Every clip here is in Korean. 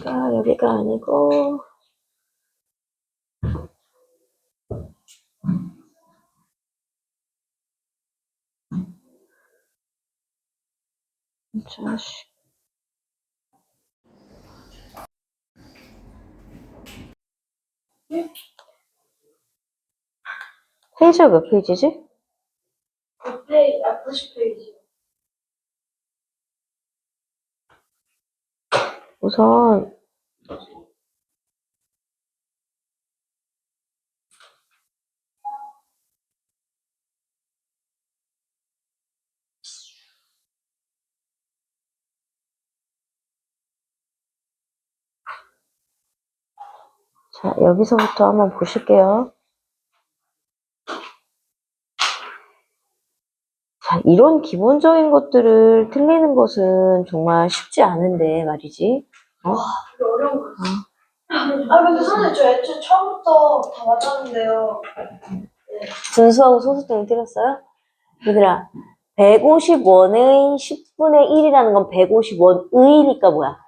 여기가 아니고 자식. 페이지가 몇 페이지지? 90페이지. 우선 자, 여기서부터 한번 보실게요. 자, 이런 기본적인 것들을 틀리는 것은 정말 쉽지 않은데 말이지. 와, 되게 어려운 거지. 근데 선생님, 저 애초에 처음부터 다 맞았는데요. 분수하고 소수 때문에 틀렸어요? 얘들아, 150원의 10분의 1이라는 건 150원의니까 뭐야?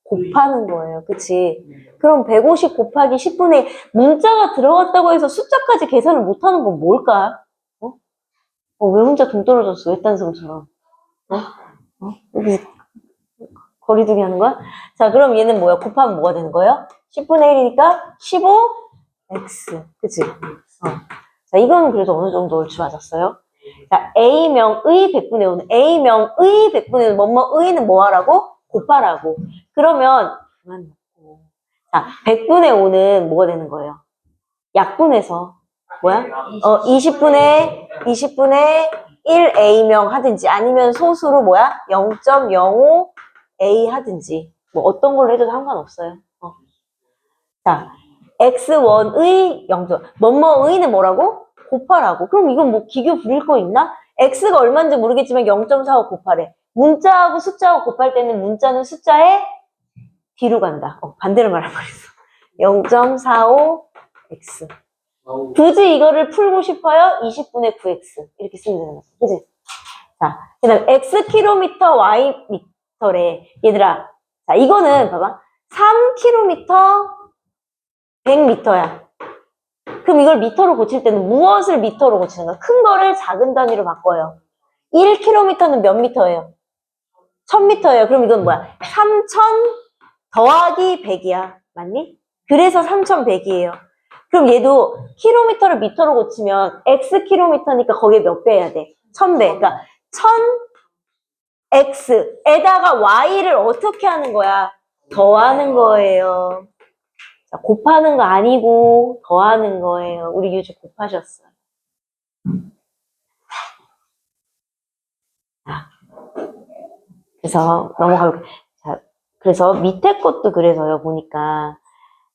곱하는 거예요. 그치? 그럼 150 곱하기 10분의 1, 문자가 들어갔다고 해서 숫자까지 계산을 못하는 건 뭘까? 왜 혼자 동 떨어졌어? 외딴섬처럼. 여기 거리두기 하는 거야? 자, 그럼 얘는 뭐야? 곱하면 뭐가 되는 거예요? 10분의 1이니까 15x. 그치? 자, 이건 그래도 어느 정도 옳지 맞았어요. 자, A명의 100분의 5는 A명의 100분의 5는 뭐뭐의는 뭐 하라고? 곱하라고. 그러면 그만 놓고. 자, 100분의 5는 뭐가 되는 거예요? 약분해서 뭐야? 20분의 1 A명 하든지 아니면 소수로 뭐야? 0.05 A 하든지 뭐 어떤 걸로 해도 상관없어요. 자, X1의 0점 뭐뭐의는 뭐라고? 곱하라고. 그럼 이건 뭐 기교 부릴 거 있나? X가 얼마인지 모르겠지만 0.45 곱하래. 문자하고 숫자하고 곱할 때는 문자는 숫자에 뒤로 간다. 반대로 말해버렸어. 0.45X. 굳이 이거를 풀고 싶어요? 20분의 9X. 이렇게 쓰면 되는 거죠. 그치? 자, 그 다음 X 킬로미터, Y 미터래. 얘들아. 자, 이거는 봐봐. 3km, 100m야. 그럼 이걸 미터로 고칠 때는 무엇을 미터로 고치는 거야? 큰 거를 작은 단위로 바꿔요. 1km는 몇 미터예요? 1000m예요. 그럼 이건 뭐야? 3000 더하기 100이야. 맞니? 그래서 3100이에요. 그럼 얘도 킬로미터를 미터로 고치면 x 킬로미터니까 거기에 몇 배 해야 돼? 1000배. 그러니까 1000x에다가 y를 어떻게 하는 거야? 더하는 거예요. 자, 곱하는 거 아니고 더하는 거예요. 우리 유주 곱하셨어요. 자, 그래서 넘어가볼게요. 자, 그래서 밑에 것도 그래서요, 보니까.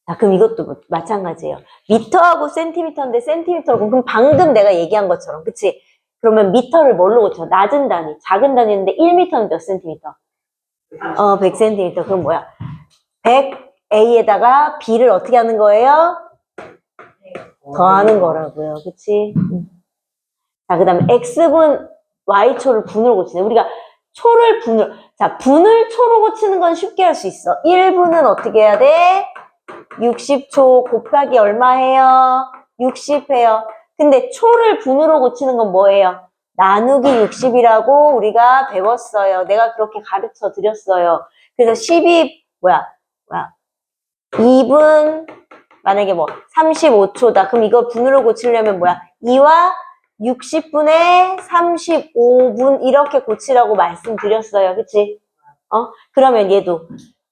자, 그럼 이것도 마찬가지예요. 미터하고 센티미터인데 센티미터로 그럼 방금 내가 얘기한 것처럼, 그치? 그러면 미터를 뭘로 고쳐? 낮은 단위, 작은 단위인데 1미터는 몇 센티미터? 100cm. 그럼 뭐야? 100A에다가 B를 어떻게 하는 거예요? 더하는 거라고요. 그치? 자, 그 다음에 X분 Y초를 분으로 고치네. 우리가 초를 분을, 자, 분을 초로 고치는 건 쉽게 할 수 있어. 1분은 어떻게 해야 돼? 60초 곱하기 얼마 해요? 60 해요. 근데 초를 분으로 고치는 건 뭐예요? 나누기 60이라고 우리가 배웠어요. 내가 그렇게 가르쳐 드렸어요. 그래서 10이 뭐야? 2분 만약에 뭐 35초다. 그럼 이걸 분으로 고치려면 뭐야? 2와 60분의 35분 이렇게 고치라고 말씀드렸어요. 그치? 그러면 얘도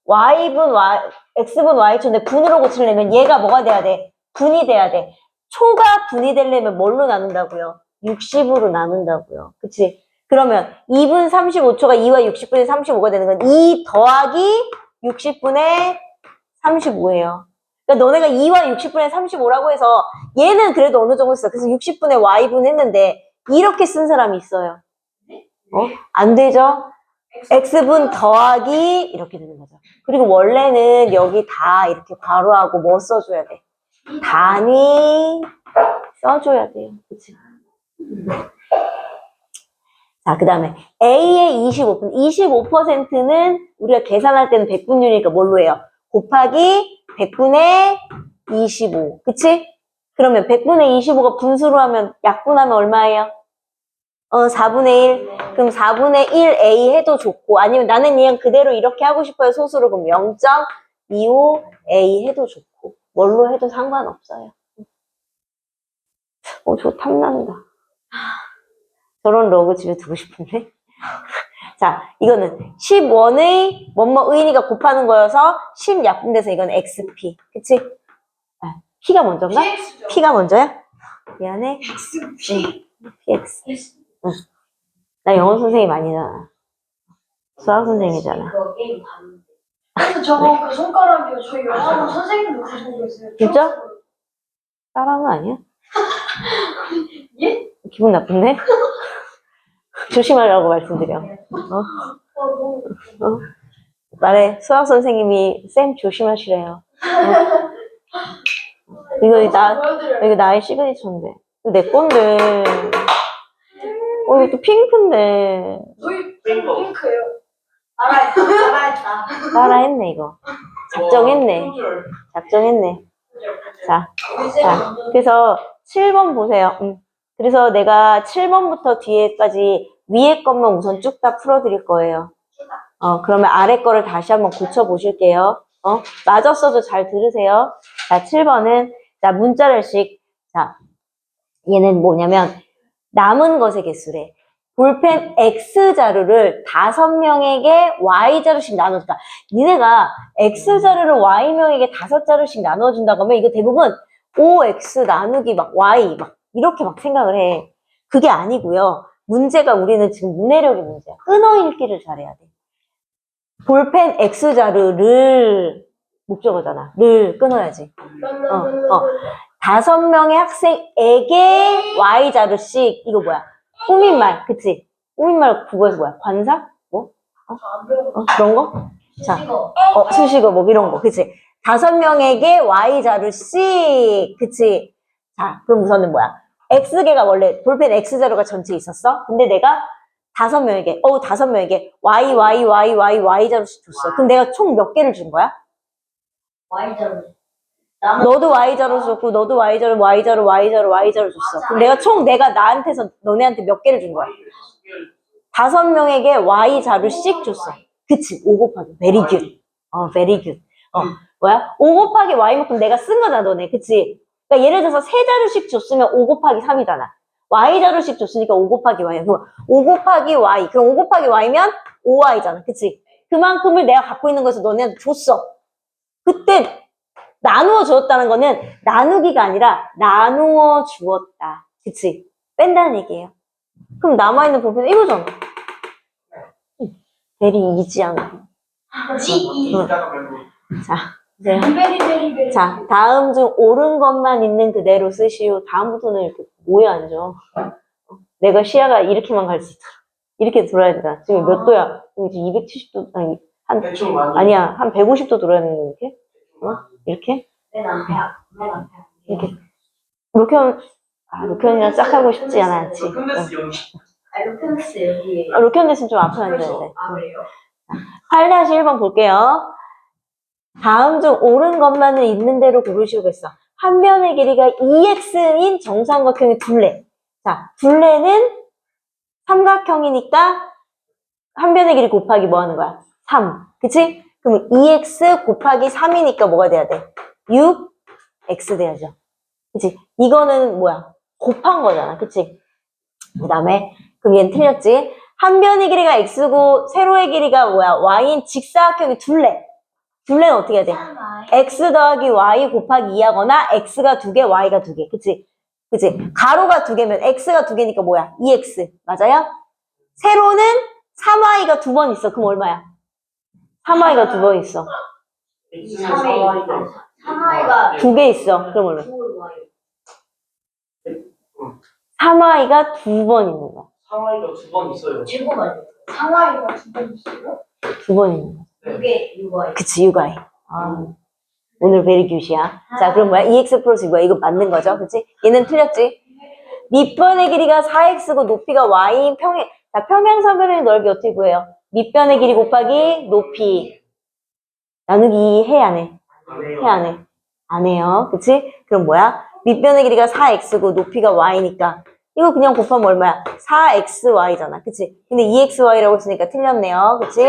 x분 y초인데 분으로 고치려면 얘가 뭐가 돼야 돼? 분이 돼야 돼. 초가 분이 되려면 뭘로 나눈다고요? 60으로 나눈다고요. 그치? 그러면 2분 35초가 2와 60분의 35가 되는 건 2 더하기 60분의 35예요. 그러니까 너네가 2와 60분의 35라고 해서 얘는 그래도 어느 정도 했어. 그래서 60분의 y분 했는데 이렇게 쓴 사람이 있어요. 안 되죠? x분 더하기 이렇게 되는 거죠. 그리고 원래는 여기 다 이렇게 괄호하고 뭐 써줘야 돼? 단위 써줘야 돼요. 그치? 자, 그 다음에 A의 25%는 우리가 계산할 때는 100분율이니까 뭘로 해요? 곱하기 100분의 25. 그치? 그러면 100분의 25가 분수로 하면 약분하면 얼마예요? 4분의 1. 그럼 4분의 1a 해도 좋고, 아니면 나는 그냥 그대로 이렇게 하고 싶어요, 소수로. 그럼 0.25a 해도 좋고, 뭘로 해도 상관없어요. 저 탐난다. 저런 러그 집에 두고 싶은데? 자, 이거는 10원의 뭐뭐 의니까 gov하는 거여서 10 약분돼서 이건 xp. 그치? p가 먼저인가? PX죠. p가 먼저야? 미안해. XP. px. 응. 나 영어 선생님 아니잖아. 수학 선생이잖아. 이거 게임 봤는데. 근데 저거 그 손가락이요. 저희 영어 선생님도 그러고 계세요. 진짜? 따라한 거 아니야? 예? 기분 나쁜데? 조심하라고 말씀드려. 너무 말해. 수학 선생님이 쌤 조심하시래요. 이거 나의 시그니처인데. 이거 내 건데. 이거 또 핑크인데. 저희 핑크예요. 알아했다. 따라했네, 이거. 작정했네. 작정했네. 자, 그래서 7번 보세요. 그래서 내가 7번부터 뒤에까지 위에 것만 우선 쭉 다 풀어드릴 거예요. 그러면 아래 거를 다시 한번 고쳐보실게요. 맞았어도 잘 들으세요. 자, 7번은, 자, 문자열식. 자, 얘는 뭐냐면, 남은 것의 개수래. 볼펜 X자루를 5명에게 Y자루씩 나눠준다. 니네가 X자루를 Y명에게 5자루씩 나눠준다고 하면 이거 대부분 OX 나누기 막 Y 막 이렇게 막 생각을 해. 그게 아니고요. 문제가 우리는 지금 문해력의 문제야. 끊어읽기를 잘해야 돼. 볼펜 X자루를 목적어잖아. 를 끊어야지. 5명의 학생에게 Y자루씩 이거 뭐야? 꾸민말, 그치? 꾸민말 국어에서 뭐야? 관사? 뭐? 그런 거? 자, 수식어, 뭐 이런 거, 그치? 5명에게 Y자루씩, 그치? 자, 그럼 우선은 뭐야? X개가 원래 볼펜 X자루가 전체에 있었어? 근데 내가 5명에게 Y자루씩 줬어. 그럼 내가 총 몇 개를 준 거야? Y자로. 너도 Y자루 줬고, 너도 Y자루 줬어. 그럼 내가 나한테서 너네한테 몇 개를 준 거야? 5명에게 Y자루씩 줬어. 그치? 5 곱하기. very good. very good. 뭐야? 5 곱하기 Y만큼 내가 쓴 거잖아, 너네. 그치? 그러니까 예를 들어서 3자루씩 줬으면 5 곱하기 3이잖아. Y자루씩 줬으니까 5 곱하기 Y. 그럼 5 곱하기 Y. 그럼 5 곱하기 Y면 5Y잖아. 그치? 그만큼을 내가 갖고 있는 거에서 너네한테 줬어. 그때 나누어 주었다는 거는 나누기가 아니라 나누어 주었다. 그치? 뺀다는 얘기예요. 그럼 남아있는 볼펜은 이거잖아. very easy한 거. 자, 이제. 자, 다음 중 옳은 것만 있는 그대로 쓰시오. 다음부터는 이렇게 모여 앉아. 내가 시야가 이렇게만 갈 수 있도록. 이렇게 돌아야 되잖아. 지금 몇 도야? 지금 270도, 아니야. 한 150도 돌아야 되는 거, 이렇게? 이렇게? 맨 앞에. 이렇게. 로켓이랑 짝 하고 싶지 않지. 루펜스 여기. 로켓넷은 좀 앞에 앉아야 돼. 그래요? 8-1번 볼게요. 다음 중 옳은 것만은 있는 대로 고르시오겠어. 한 변의 길이가 2x인 정삼각형의 둘레. 자, 둘레는 삼각형이니까 한 변의 길이 곱하기 뭐 하는 거야? 3. 그치? 그럼 2x 곱하기 3이니까 뭐가 돼야 돼? 6x 돼야죠. 그치? 이거는 뭐야? 곱한 거잖아. 그치? 그 다음에, 그럼 얘는 틀렸지? 한 변의 길이가 x고, 세로의 길이가 뭐야? y인 직사각형의 둘레. 둘레는 어떻게 해야 돼? x 더하기 y 곱하기 2 하거나, x가 2개, y가 2개. 그치? 그치? 가로가 2개면 x가 2개니까 뭐야? 2x. 맞아요? 세로는 3y가 2번 있어. 그럼 얼마야? 3y가 2번 있어. 3Y가 2개 있어. 그럼 얼마? 3y가 2번 있는 거야. 3Y가 2번 있어요. 제곱만. 상하이가 2번 있어요? 2번 있는 거야. 이게 6Y. 그치, 6y. 오늘 베리 굿이야. 자, 그럼 뭐야? 2x 플러스 뭐야? 이거 맞는 거죠? 그치? 얘는 틀렸지? 밑변의 길이가 4x고 높이가 y인 평행. 자, 평행사변의 넓이 어떻게 구해요? 밑변의 길이 곱하기 높이. 나누기 해, 안 해? 해, 안 해? 안 해요. 그치? 그럼 뭐야? 밑변의 길이가 4x고 높이가 y니까 이거 그냥 곱하면 얼마야? 4xy잖아. 그치? 근데 2xy라고 했으니까 틀렸네요. 그치?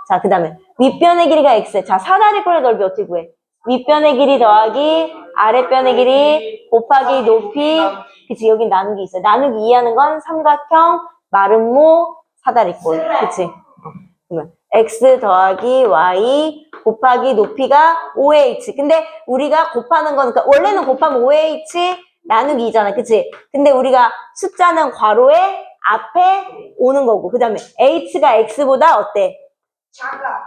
자, 그 다음에 윗변의 길이가 x. 자, 사다리꼴의 넓이 어떻게 구해? 윗변의 길이 더하기 아랫변의 길이 곱하기 높이. 그치? 여기 나누기 있어. 나누기 2 하는 건 삼각형, 마름모, 사다리꼴. 그치? 그러면 x 더하기 y 곱하기 높이가 5h. 근데 우리가 곱하는 건, 그러니까 원래는 곱하면 5h 나누기 2잖아. 그치? 근데 우리가 숫자는 괄호에 앞에 오는 거고. 그 다음에 h가 x보다 어때? 작아.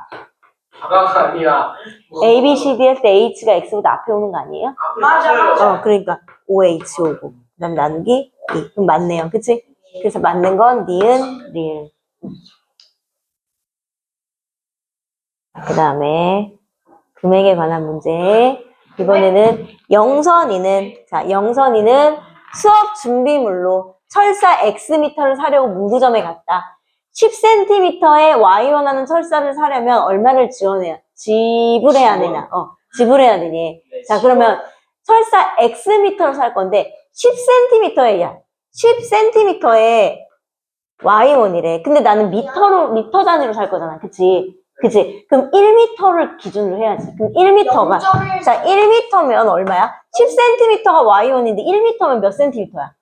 자가가 아니야. A, B, C, D 할 때 h가 x보다 앞에 오는 거 아니에요? 맞아. 그러니까 5h 오고. 그 다음 나누기 2. 그럼 맞네요. 그치? 그래서 맞는 건 니은, 리을. 그 다음에 금액에 관한 문제. 이번에는 영선이는, 자, 영선이는 수업 준비물로 철사 X미터를 사려고 문구점에 갔다. 10cm의 Y 원하는 철사를 사려면 얼마를 지불해야 되냐? 지불해야 되니. 자, 그러면 철사 X미터를 살 건데 10cm에 10cm에 Y원이래. 근데 나는 미터 단위로 살 거잖아. 그치? 그치? 그럼 1m를 기준으로 해야지. 그럼 1m가, 자, 1m면 얼마야? 10cm가 Y원인데 1m면 몇 cm야?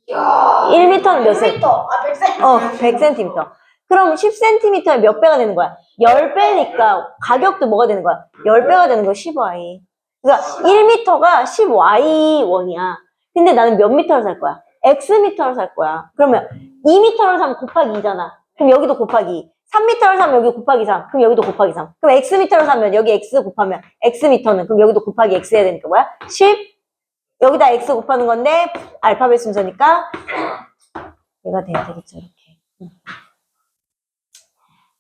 1m는 몇 cm? 100cm. 100cm. 그럼 10cm에 몇 배가 되는 거야? 10배니까 가격도 뭐가 되는 거야? 10배가 되는 거야, 10Y. 그러니까 1m가 10Y원이야. 근데 나는 몇 미터를 살 거야? X미터를 살 거야. 그러면 2미터를 사면 곱하기 2잖아. 그럼 여기도 곱하기 2. 3미터를 사면 여기 곱하기 3. 그럼 여기도 곱하기 3. 그럼 X미터를 사면 여기 X 곱하면 X미터는 그럼 여기도 곱하기 X 해야 되니까 뭐야? 10. 여기다 X 곱하는 건데 알파벳 순서니까 얘가 돼야 되겠죠. 이렇게.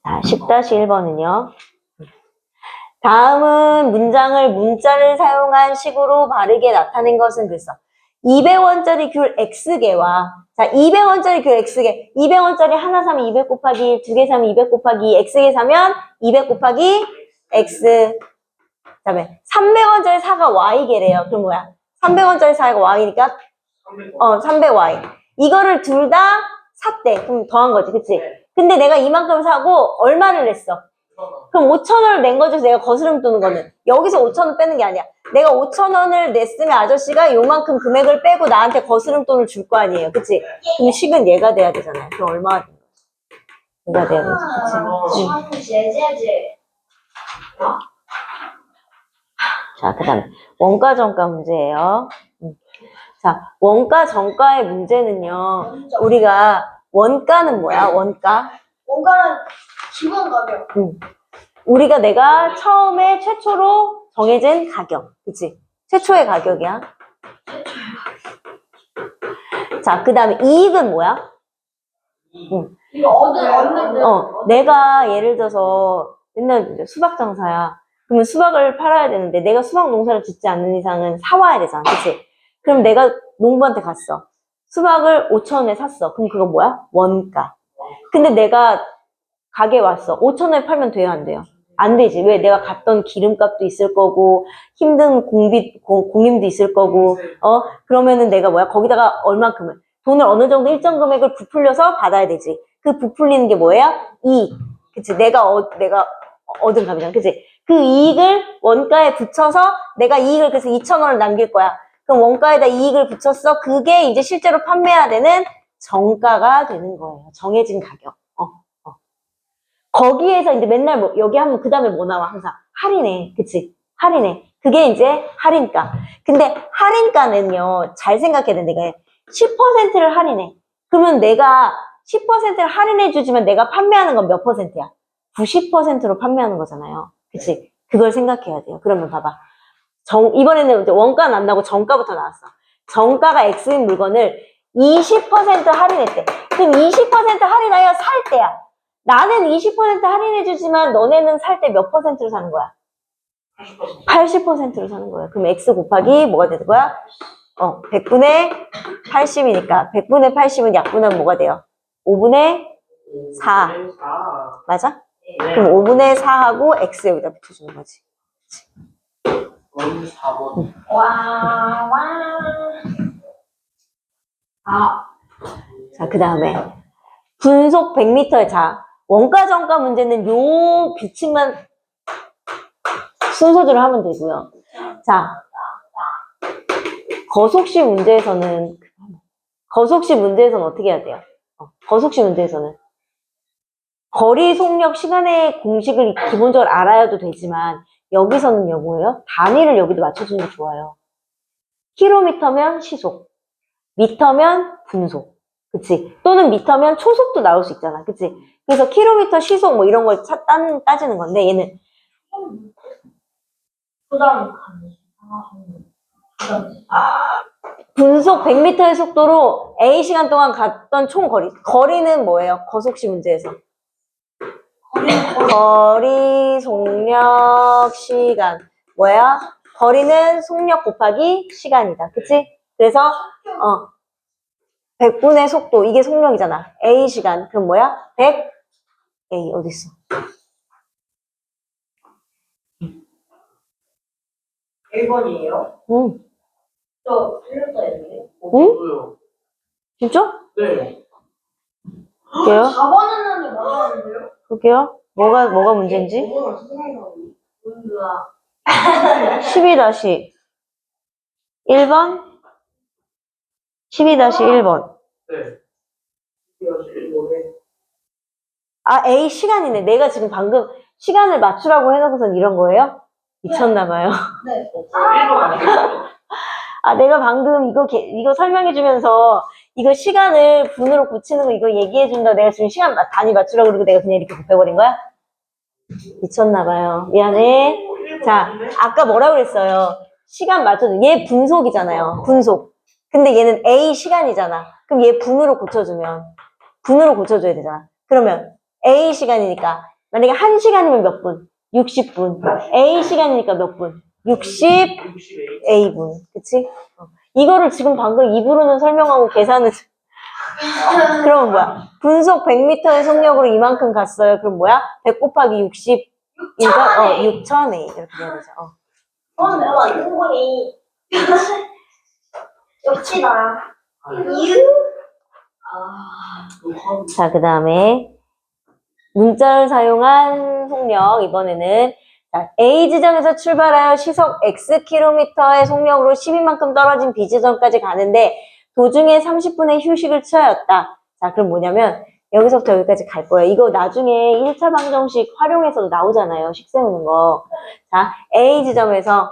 자, 10-1번은요. 다음은 문장을 문자를 사용한 식으로 바르게 나타낸 것은 글쎄 200원짜리 귤 X개와 자 200원짜리 귤 X개 200원짜리 하나 사면 200 곱하기 1, 두 개 사면 200 곱하기 2, X개 사면 200 곱하기 X 그 다음에 300원짜리 사가 Y개래요. 그럼 뭐야? 300원짜리 사가 Y니까 300Y 이거를 둘 다 샀대. 그럼 더한 거지. 그치? 근데 내가 이만큼 사고 얼마를 냈어? 그럼 5,000원을 낸 거죠. 내가 거스름 두는 거는. 여기서 5,000원 빼는 게 아니야. 내가 5,000원을 냈으면 아저씨가 요만큼 금액을 빼고 나한테 거스름 돈을 줄 거 아니에요. 그치? 그럼 식은 얘가 돼야 되잖아요. 그럼 얼마가 되는 거야? 얘가 돼야 되지. 그치? 제제제. 자, 그 다음에 원가 정가 문제예요. 자, 원가 정가의 문제는요. 우리가 원가는 뭐야? 원가? 원가는 기본 가격. 우리가 내가 처음에 최초로 정해진 가격. 그치? 최초의 가격이야. 자, 그 다음에 이익은 뭐야? 이거 얻는 내가 예를 들어서 맨날 이제 수박 장사야. 그러면 수박을 팔아야 되는데 내가 수박 농사를 짓지 않는 이상은 사와야 되잖아. 그치? 그럼 내가 농부한테 갔어. 수박을 5,000원에 샀어. 그럼 그거 뭐야? 원가. 근데 내가 가게에 왔어. 5,000원에 팔면 돼요, 안 돼요? 안 되지. 왜? 내가 갔던 기름값도 있을 거고, 힘든 공임도 있을 거고, 그러면은 내가 뭐야? 거기다가 얼만큼을, 돈을 어느 정도 일정 금액을 부풀려서 받아야 되지. 그 부풀리는 게 뭐예요? 이익. 그치? 내가 얻은 값이잖아. 그치? 그 이익을 원가에 붙여서 내가 이익을 그래서 2,000원을 남길 거야. 그럼 원가에다 이익을 붙였어. 그게 이제 실제로 판매해야 되는 정가가 되는 거예요. 정해진 가격. 거기에서 이제 맨날 뭐 여기 하면 그 다음에 뭐 나와 항상 할인해. 그치? 할인해. 그게 이제 할인가. 근데 할인가는요. 잘 생각해야 돼. 내가 10%를 할인해. 그러면 내가 10%를 할인해 주지만 내가 판매하는 건 몇 %야? 90%로 판매하는 거잖아요. 그치? 그걸 생각해야 돼요. 그러면 봐봐. 이번에는 이제 원가는 안 나고 정가부터 나왔어. 정가가 X인 물건을 20% 할인했대. 그럼 20% 할인하여 살 때야. 나는 20% 할인해주지만 너네는 살 때 몇 %로 사는 거야? 80%로 사는 거야. 그럼 X 곱하기 뭐가 되는 거야? 100분의 80이니까 100분의 80은 약분하면 뭐가 돼요? 5분의 4. 맞아? 그럼 5분의 4하고 x 여기다 붙여주는 거지. 원 4번. 와. 자, 그 다음에 분속 100m의 자, 원가 정가 문제는 요 규칙만 순서대로 하면 되고요. 자, 거속시 문제에서는 어떻게 해야 돼요? 거속시 문제에서는 거리, 속력, 시간의 공식을 기본적으로 알아야도 되지만 여기서는요 뭐예요? 단위를 여기도 맞춰주는 게 좋아요. 킬로미터면 시속, 미터면 분속, 그치? 또는 미터면 초속도 나올 수 있잖아, 그치? 그래서 킬로미터, 시속 뭐 이런 걸 따지는 건데 얘는 부담. 분속 100m의 속도로 A 시간 동안 갔던 총 거리는 뭐예요? 거속시 문제에서 거리, 속력, 시간 뭐야? 거리는 속력 곱하기 시간이다, 그치? 그래서 100분의 속도, 이게 속력이잖아. A 시간, 그럼 뭐야? 100 A 어딨어? 1번이에요? 응. 저 틀렸어요. 저도요. 진짜? 네. 볼게요. 4번 했는데 맞았는데요? 볼게요. 뭐가 문제인지. 우와. 12-1번? 12-1번. 네. 아, A 시간이네. 내가 지금 방금 시간을 맞추라고 해놓고선 이런 거예요? 미쳤나봐요. 네. 1번 아니에요? 아, 내가 방금 이거 설명해주면서 이거 시간을 분으로 고치는 거 이거 얘기해준다. 내가 지금 시간 단위 맞추라고 그러고 내가 그냥 이렇게 곱해버린 거야? 미쳤나봐요. 미안해. 자, 아까 뭐라 그랬어요? 시간 맞춰줘. 얘 분속이잖아요. 분속. 근데 얘는 A 시간이잖아. 그럼 얘 분으로 고쳐줘야 되잖아. 그러면 A 시간이니까 만약에 1시간이면 몇 분? 60분. A 시간이니까 몇 분? 60 A분. 그치? 이거를 지금 방금 입으로는 설명하고 계산은 그러면 뭐야? 분속 100m의 속력으로 이만큼 갔어요. 그럼 뭐야? 100 곱하기 60 그러니까 6,000A 이렇게 돼야 되죠. 내가 만든 거니. 역시 나. 자, 그 다음에 문자를 사용한 속력 이번에는 자, A 지점에서 출발하여 시속 Xkm의 속력으로 10인만큼 떨어진 B 지점까지 가는데 도중에 30분의 휴식을 취하였다. 자, 그럼 뭐냐면 여기서부터 여기까지 갈 거예요. 이거 나중에 1차 방정식 활용해서도 나오잖아요. 식 세우는 거. 자, A 지점에서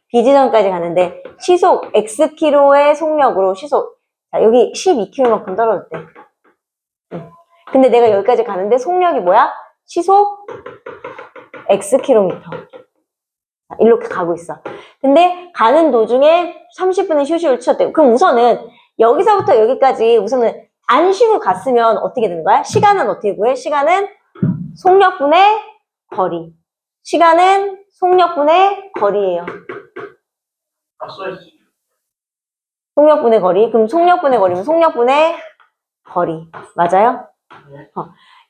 B 지점까지 가는데 시속 Xkm의 속력으로 자, 여기 12km만큼 떨어졌대. 근데 내가 여기까지 가는데 속력이 뭐야? 시속 Xkm. 이렇게 가고 있어. 근데 가는 도중에 30분의 휴식을 취했대요. 그럼 우선은 여기서부터 여기까지 우선은 안 쉬고 갔으면 어떻게 되는 거야? 시간은 어떻게 구해? 시간은 속력분의 거리. 시간은 속력분의 거리예요. 속력분의 거리. 그럼 속력분의 거리면 속력분의 거리. 맞아요?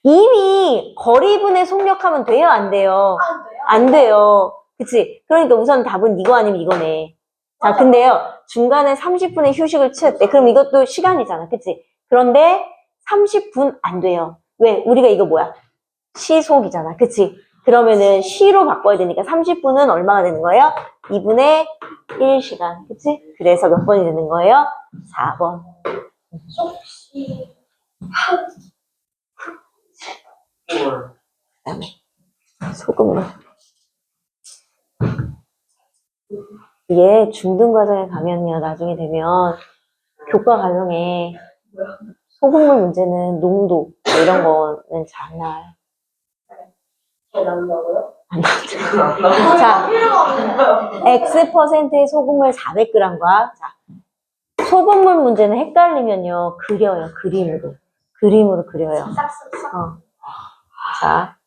이미 거리분의 속력하면 돼요? 안 돼요? 안 돼요? 안 돼요. 그치? 그러니까 우선 답은 이거 아니면 이거네. 자, 근데요. 중간에 30분의 휴식을 취했대. 그럼 이것도 시간이잖아. 그치? 그런데 30분 안 돼요. 왜? 우리가 이거 뭐야? 시속이잖아. 그치? 그러면은 시로 바꿔야 되니까 30분은 얼마가 되는 거예요? 2분의 1시간. 그치? 그래서 몇 번이 되는 거예요? 4번. 혹시 그다음에 소금물. 이게 중등 과정에 가면요, 나중에 되면 교과 과정에 소금물 문제는 농도 뭐 이런 거는 잘 안 나와요. 잘 나온다고요? 안 나오죠. 자, X%의 소금물 400g과 자, 소금물 문제는 헷갈리면요, 그려요, 그림으로 그려요. 자,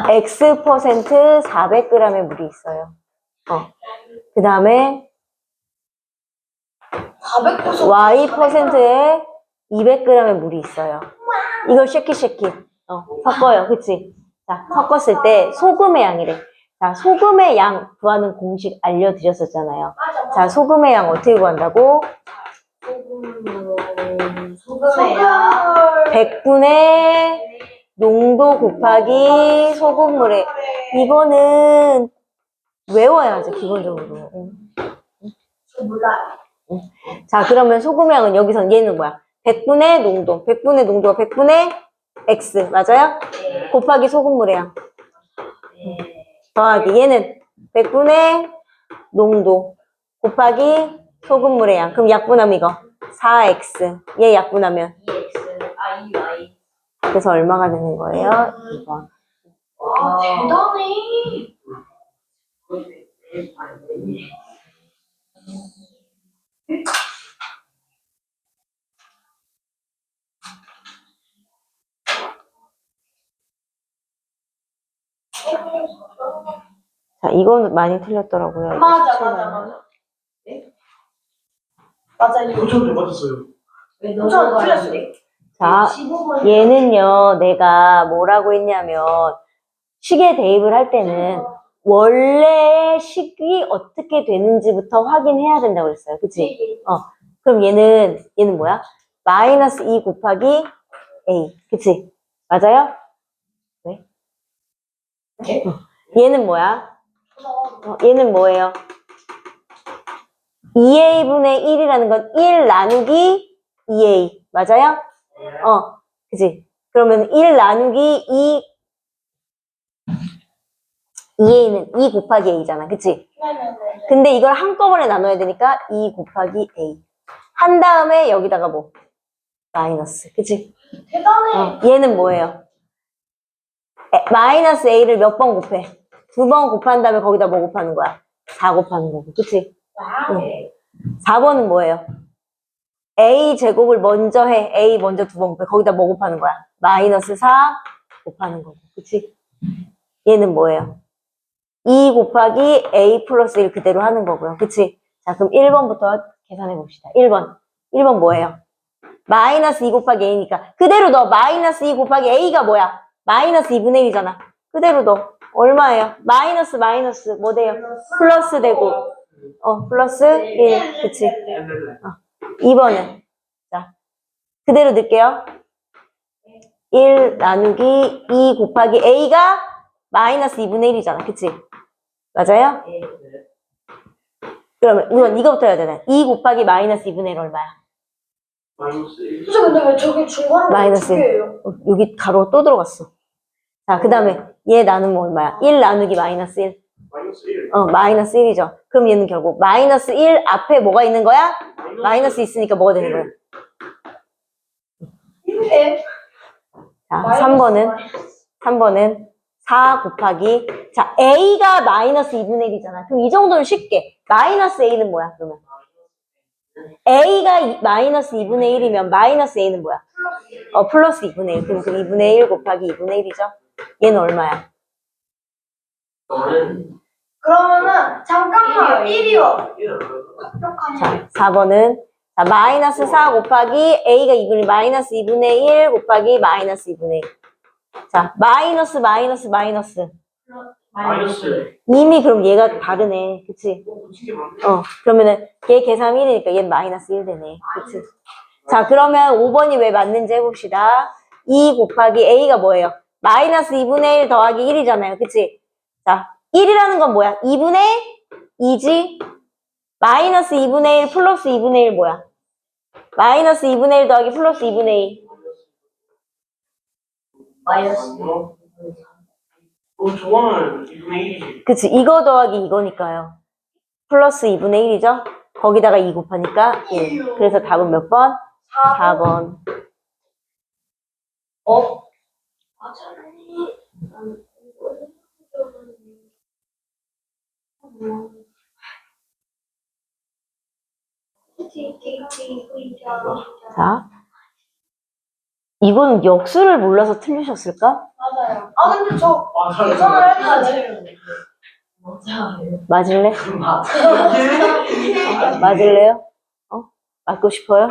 X% 400g의 물이 있어요. 그 다음에 Y%에 200g의 물이 있어요. 이걸 쉐킷. 섞어요. 그치? 자, 섞었을 때 소금의 양이래. 자, 소금의 양 구하는 공식 알려드렸었잖아요. 맞아, 자, 소금의 양 어떻게 구한다고? 소금이야. 100분의 농도 곱하기 소금물에. 이거는 외워야죠, 기본적으로. 저 몰라요. 자, 그러면 소금의 양은 여기선 얘는 뭐야? 100분의 농도. 100분의 농도가 100분의 X. 맞아요? 네. 곱하기 소금물의 양. 네. 더하기 얘는 100분의 농도 곱하기 소금물의 양. 그럼 약분하면 이거 4x. 얘 약분하면 EX, IY. 그래서 얼마가 되는 거예요? 2번. 와, 대단해. 자, 이거는 많이 틀렸더라고요. 맞아. 맞아, 이거. 도전 맞았어요. 왜 도전 틀렸어요. 자, 15번. 얘는요, 내가 뭐라고 했냐면, 식에 대입을 할 때는 원래 식이 어떻게 되는지부터 확인해야 된다고 그랬어요. 그치? 그럼 얘는 뭐야? 마이너스 2 곱하기 A. 그치? 맞아요? 네? 네? 얘는 뭐야? 얘는 뭐예요? 2A분의 1이라는 건 1 나누기 2A. 맞아요? 그치? 그러면 1 나누기 2A는 2 곱하기 A잖아. 그치? 네네네. 근데 이걸 한꺼번에 나눠야 되니까 2 곱하기 A. 한 다음에 여기다가 뭐? 마이너스. 그치? 대단해. 얘는 뭐예요? 마이너스 A를 몇 번 곱해? 2번 곱한 다음에 거기다 뭐 곱하는 거야? 4 곱하는 거고. 그치? 와우. 4번은 뭐예요? A 제곱을 먼저 해. A 먼저 2번 곱해. 거기다 뭐 곱하는 거야? 마이너스 4 곱하는 거고. 그치? 얘는 뭐예요? 2 곱하기 A 플러스 1 그대로 하는 거고요. 그치? 자, 그럼 1번부터 계산해 봅시다. 1번. 1번 뭐예요? 마이너스 2 곱하기 A니까. 그대로 넣어. 마이너스 2 곱하기 A가 뭐야? 마이너스 2분의 1이잖아. 그대로 넣어. 얼마예요? 마이너스 뭐 돼요? 플러스 되고. 플러스 1. 그치? 2번은. 자, 그대로 넣을게요. 1 나누기 2 곱하기 A가 마이너스 2분의 1이잖아. 그치? 맞아요? 그러면 우선 이거부터 해야 되네. 2 곱하기 마이너스 2분의 1 얼마야? 마이너스 1. 선생님, 근데 왜 저기 중간에 마이너스 두 개예요? 여기 가로 또 들어갔어. 자, 그 다음에 얘 나누면 얼마야? 1 나누기 마이너스 1. 마이너스 1. 마이너스 1이죠. 그럼 얘는 결국 마이너스 1 앞에 뭐가 있는 거야? 마이너스 있으니까 뭐가 되는 거야? 1. 자, 3번은 4 곱하기, 자, A가 마이너스 2분의 1이잖아. 그럼 이 정도는 쉽게. 마이너스 A는 뭐야, 그러면? A가 마이너스 2분의 1이면 마이너스 A는 뭐야? 플러스 2분의 1. 그럼 그 2분의 1 곱하기 2분의 1이죠? 얘는 얼마야? 저는 그러면은, 잠깐만, 1이요. 자, 4번은, 자, 마이너스 4 곱하기 A가 2분의, 마이너스 2분의 1 곱하기 마이너스 2분의 1. 자, 마이너스. 마이너스. 이미 그럼 얘가 다르네. 그치? 그러면은 얘 계산 1이니까 얘는 마이너스 1 되네. 그치? 자, 그러면 5번이 왜 맞는지 해봅시다. 2 곱하기 A가 뭐예요? 마이너스 2분의 1 더하기 1이잖아요. 그치? 자, 1이라는 건 뭐야? 2분의 2지? 마이너스 2분의 1 플러스 2분의 1 뭐야? 마이너스 2분의 1 더하기 플러스 2분의 2. 마이너스. 저거는 2분의 1이지. 그치? 이거 더하기 이거니까요. 플러스 2분의 1이죠? 거기다가 2 곱하니까 1. 그래서 답은 몇 번? 4번. 자. 이건 역수를 몰라서 틀리셨을까? 맞아요. 근데 저 맞아요. 계산을 했는데. 맞을래? 맞을래요? 맞고 싶어요?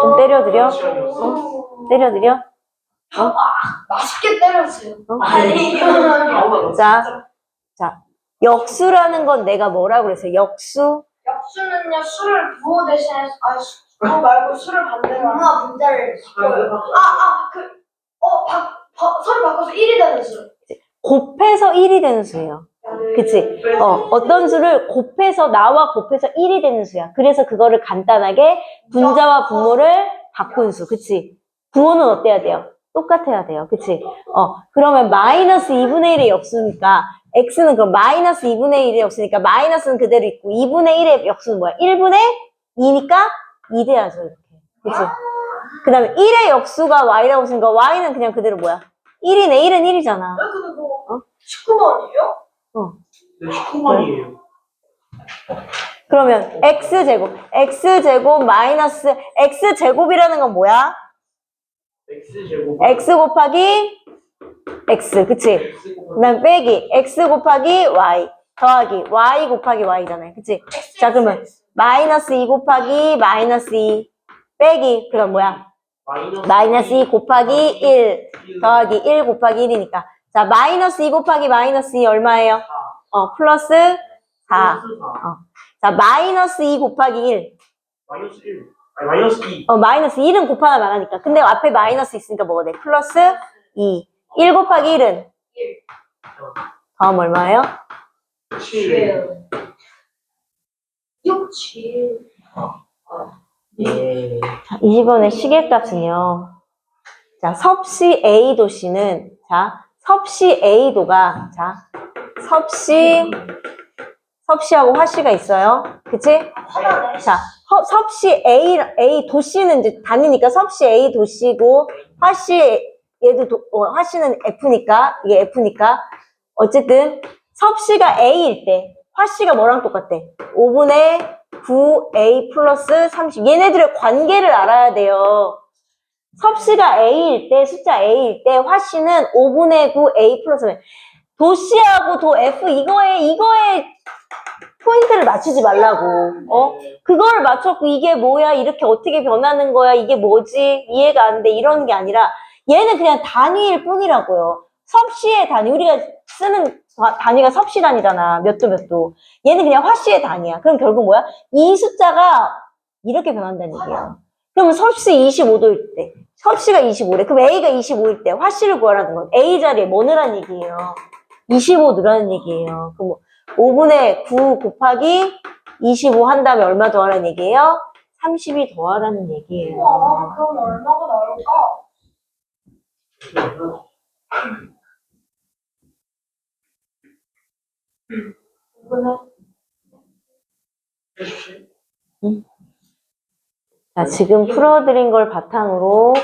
좀 때려드려? 때려드려? 맛있게 때렸어요. 아니, 자, 역수라는 건 내가 뭐라고 그랬어요? 역수? 역수는요, 술을 부호 대신에, 부호 말고 술을 반대로 하는. 엄마 분자를 서로 바꿔서 1이 되는 술. 곱해서 1이 되는 수예요. 그치? 어떤 수를 곱해서, 나와 곱해서 1이 되는 수야. 그래서 그거를 간단하게 분자와 분모를 바꾼 수. 그치? 부호는 어때야 돼요? 똑같아야 돼요. 그치? 그러면 마이너스 2분의 1의 역수니까, x는 그럼 마이너스 2분의 1의 역수니까, 마이너스는 그대로 있고, 2분의 1의 역수는 뭐야? 1분의 2니까 2 돼야죠, 이렇게. 그치? 그 다음에 1의 역수가 y라고 했으니까, y는 그냥 그대로 뭐야? 1이네, 1은 1이잖아. 근데 그거 19번이에요? 네, 19번이에요. 그러면 x제곱 마이너스 x제곱이라는 건 뭐야? X제곱. x 곱하기 x, 그치? 그 다음 빼기 x 곱하기 y 더하기 y 곱하기 y잖아요, 그치? 자, 그러면 마이너스 2 곱하기 마이너스 2 빼기 그럼 뭐야? 마이너스 2 곱하기 1 더하기 1 곱하기 1이니까 자, 마이너스 2 곱하기 마이너스 2 얼마예요? 플러스 4. 자, 마이너스 2 곱하기 1. 마이너스 1. 아니, 마이너스 2. 마이너스 1은 곱하면 안 하니까. 근데 앞에 마이너스 있으니까 뭐가 돼? 플러스 2. 1 곱하기 1은? 1. 다음 얼마예요? 7. 6, 7. 예. 자, 20번의 시계값은요. 자, 섭씨 A도씨는, 자, 섭씨 A도가, 자, 섭씨하고 화씨가 있어요. 그치? 자, 섭씨 A 도씨는 이제 단위니까 섭씨 A 도씨고, 화씨는 F니까, 이게 F니까. 어쨌든, 섭씨가 A일 때, 화씨가 뭐랑 똑같대? 5분의 9A 플러스 30. 얘네들의 관계를 알아야 돼요. 섭씨가 A일 때, 숫자 A일 때, 화씨는 5분의 9A 플러스 30. 도씨하고 도 F, 이거에 포인트를 맞추지 말라고. 그걸 맞췄고, 이게 뭐야? 이렇게 어떻게 변하는 거야? 이게 뭐지? 이해가 안 돼. 이런 게 아니라, 얘는 그냥 단위일 뿐이라고요. 섭씨의 단위. 우리가 쓰는 단위가 섭씨 단위잖아. 몇 도. 얘는 그냥 화씨의 단위야. 그럼 결국 뭐야? 이 숫자가 이렇게 변한다는 얘기예요. 그러면 섭씨 25도일 때, 섭씨가 25래. 그럼 A가 25일 때 화씨를 구하라는 건 A 자리에 뭐 넣으라는 얘기예요? 25 넣으라는 얘기예요. 그럼 5분의 9 곱하기 25 한 다음에 얼마 더하라는 얘기예요? 30이 더하라는 얘기예요. 그럼 얼마가 나올까? 자, 지금 풀어드린 걸 바탕으로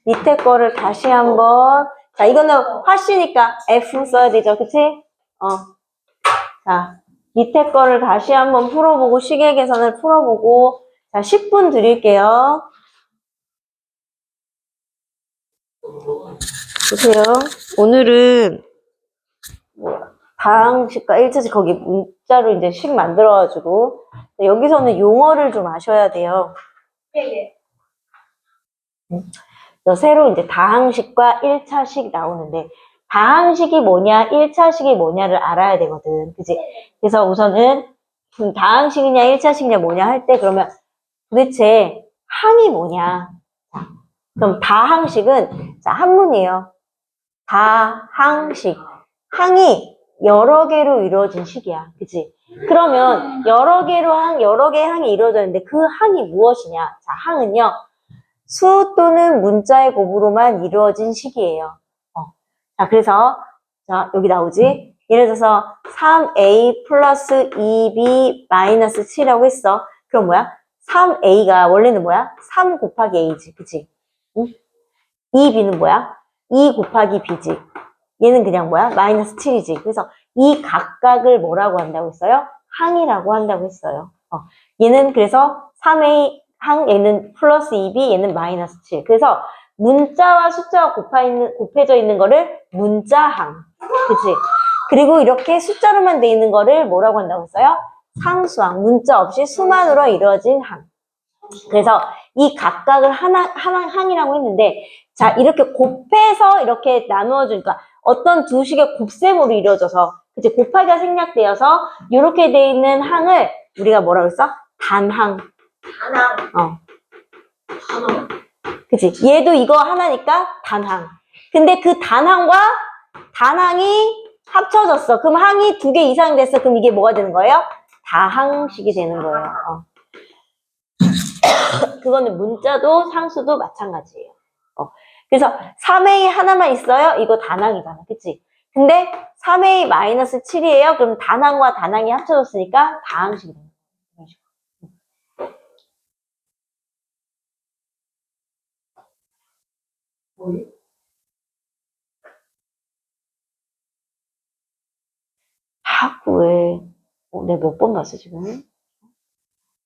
밑에 거를 다시 한번, 자, 이거는 화씨니까 F 써야 되죠, 그치? 자, 밑에 거를 다시 한번 풀어보고, 시계 계산을 풀어보고, 자, 10분 드릴게요. 보세요. 오늘은 다항식과 1차식 거기 문자로 이제 식 만들어가지고, 여기서는 용어를 좀 아셔야 돼요. 예. 새로 이제 다항식과 1차식 나오는데, 다항식이 뭐냐, 1차식이 뭐냐를 알아야 되거든. 그치? 그래서 우선은 다항식이냐, 1차식이냐 뭐냐 할 때 그러면 도대체 항이 뭐냐. 자, 그럼 다항식은, 자, 한문이에요. 다항식. 항이 여러 개로 이루어진 식이야. 그치? 그러면 여러 개의 항이 이루어졌는데 그 항이 무엇이냐? 자, 항은요. 수 또는 문자의 곱으로만 이루어진 식이에요. 자, 그래서, 자, 여기 나오지? 예를 들어서, 3a 플러스 2b 마이너스 7이라고 했어. 그럼 뭐야? 3a가 원래는 뭐야? 3 곱하기 a지. 그치? 응? 2b는 뭐야? 2 곱하기 b지. 얘는 그냥 뭐야? 마이너스 7이지. 그래서 이 각각을 뭐라고 한다고 했어요? 항이라고 한다고 했어요. 얘는 그래서 3a 항, 얘는 플러스 2b, 얘는 마이너스 7. 그래서 문자와 숫자가 곱해져 있는 거를 문자항. 그치? 그리고 이렇게 숫자로만 돼 있는 거를 뭐라고 한다고 했어요? 상수항. 문자 없이 수만으로 이루어진 항. 그래서 이 각각을 하나 항이라고 했는데, 자, 이렇게 곱해서 이렇게 나누어주니까 어떤 두 식의 곱셈으로 이루어져서, 그치, 곱하기가 생략되어서 이렇게 돼 있는 항을 우리가 뭐라고 했어? 단항. 하나. 어. 그치. 얘도 이거 하나니까 단항. 근데 그 단항과 단항이 합쳐졌어. 그럼 항이 2개 이상 됐어. 그럼 이게 뭐가 되는 거예요? 다항식이 되는 거예요. 어. 그거는 문자도 상수도 마찬가지예요. 그래서 3a 하나만 있어요? 이거 단항이잖아. 그치? 근데 3a 마이너스 7이에요? 그럼 단항과 단항이 합쳐졌으니까 다항식이 되는 거예요. 뭐예요? 자꾸 왜, 내가 몇 번 봤어, 지금?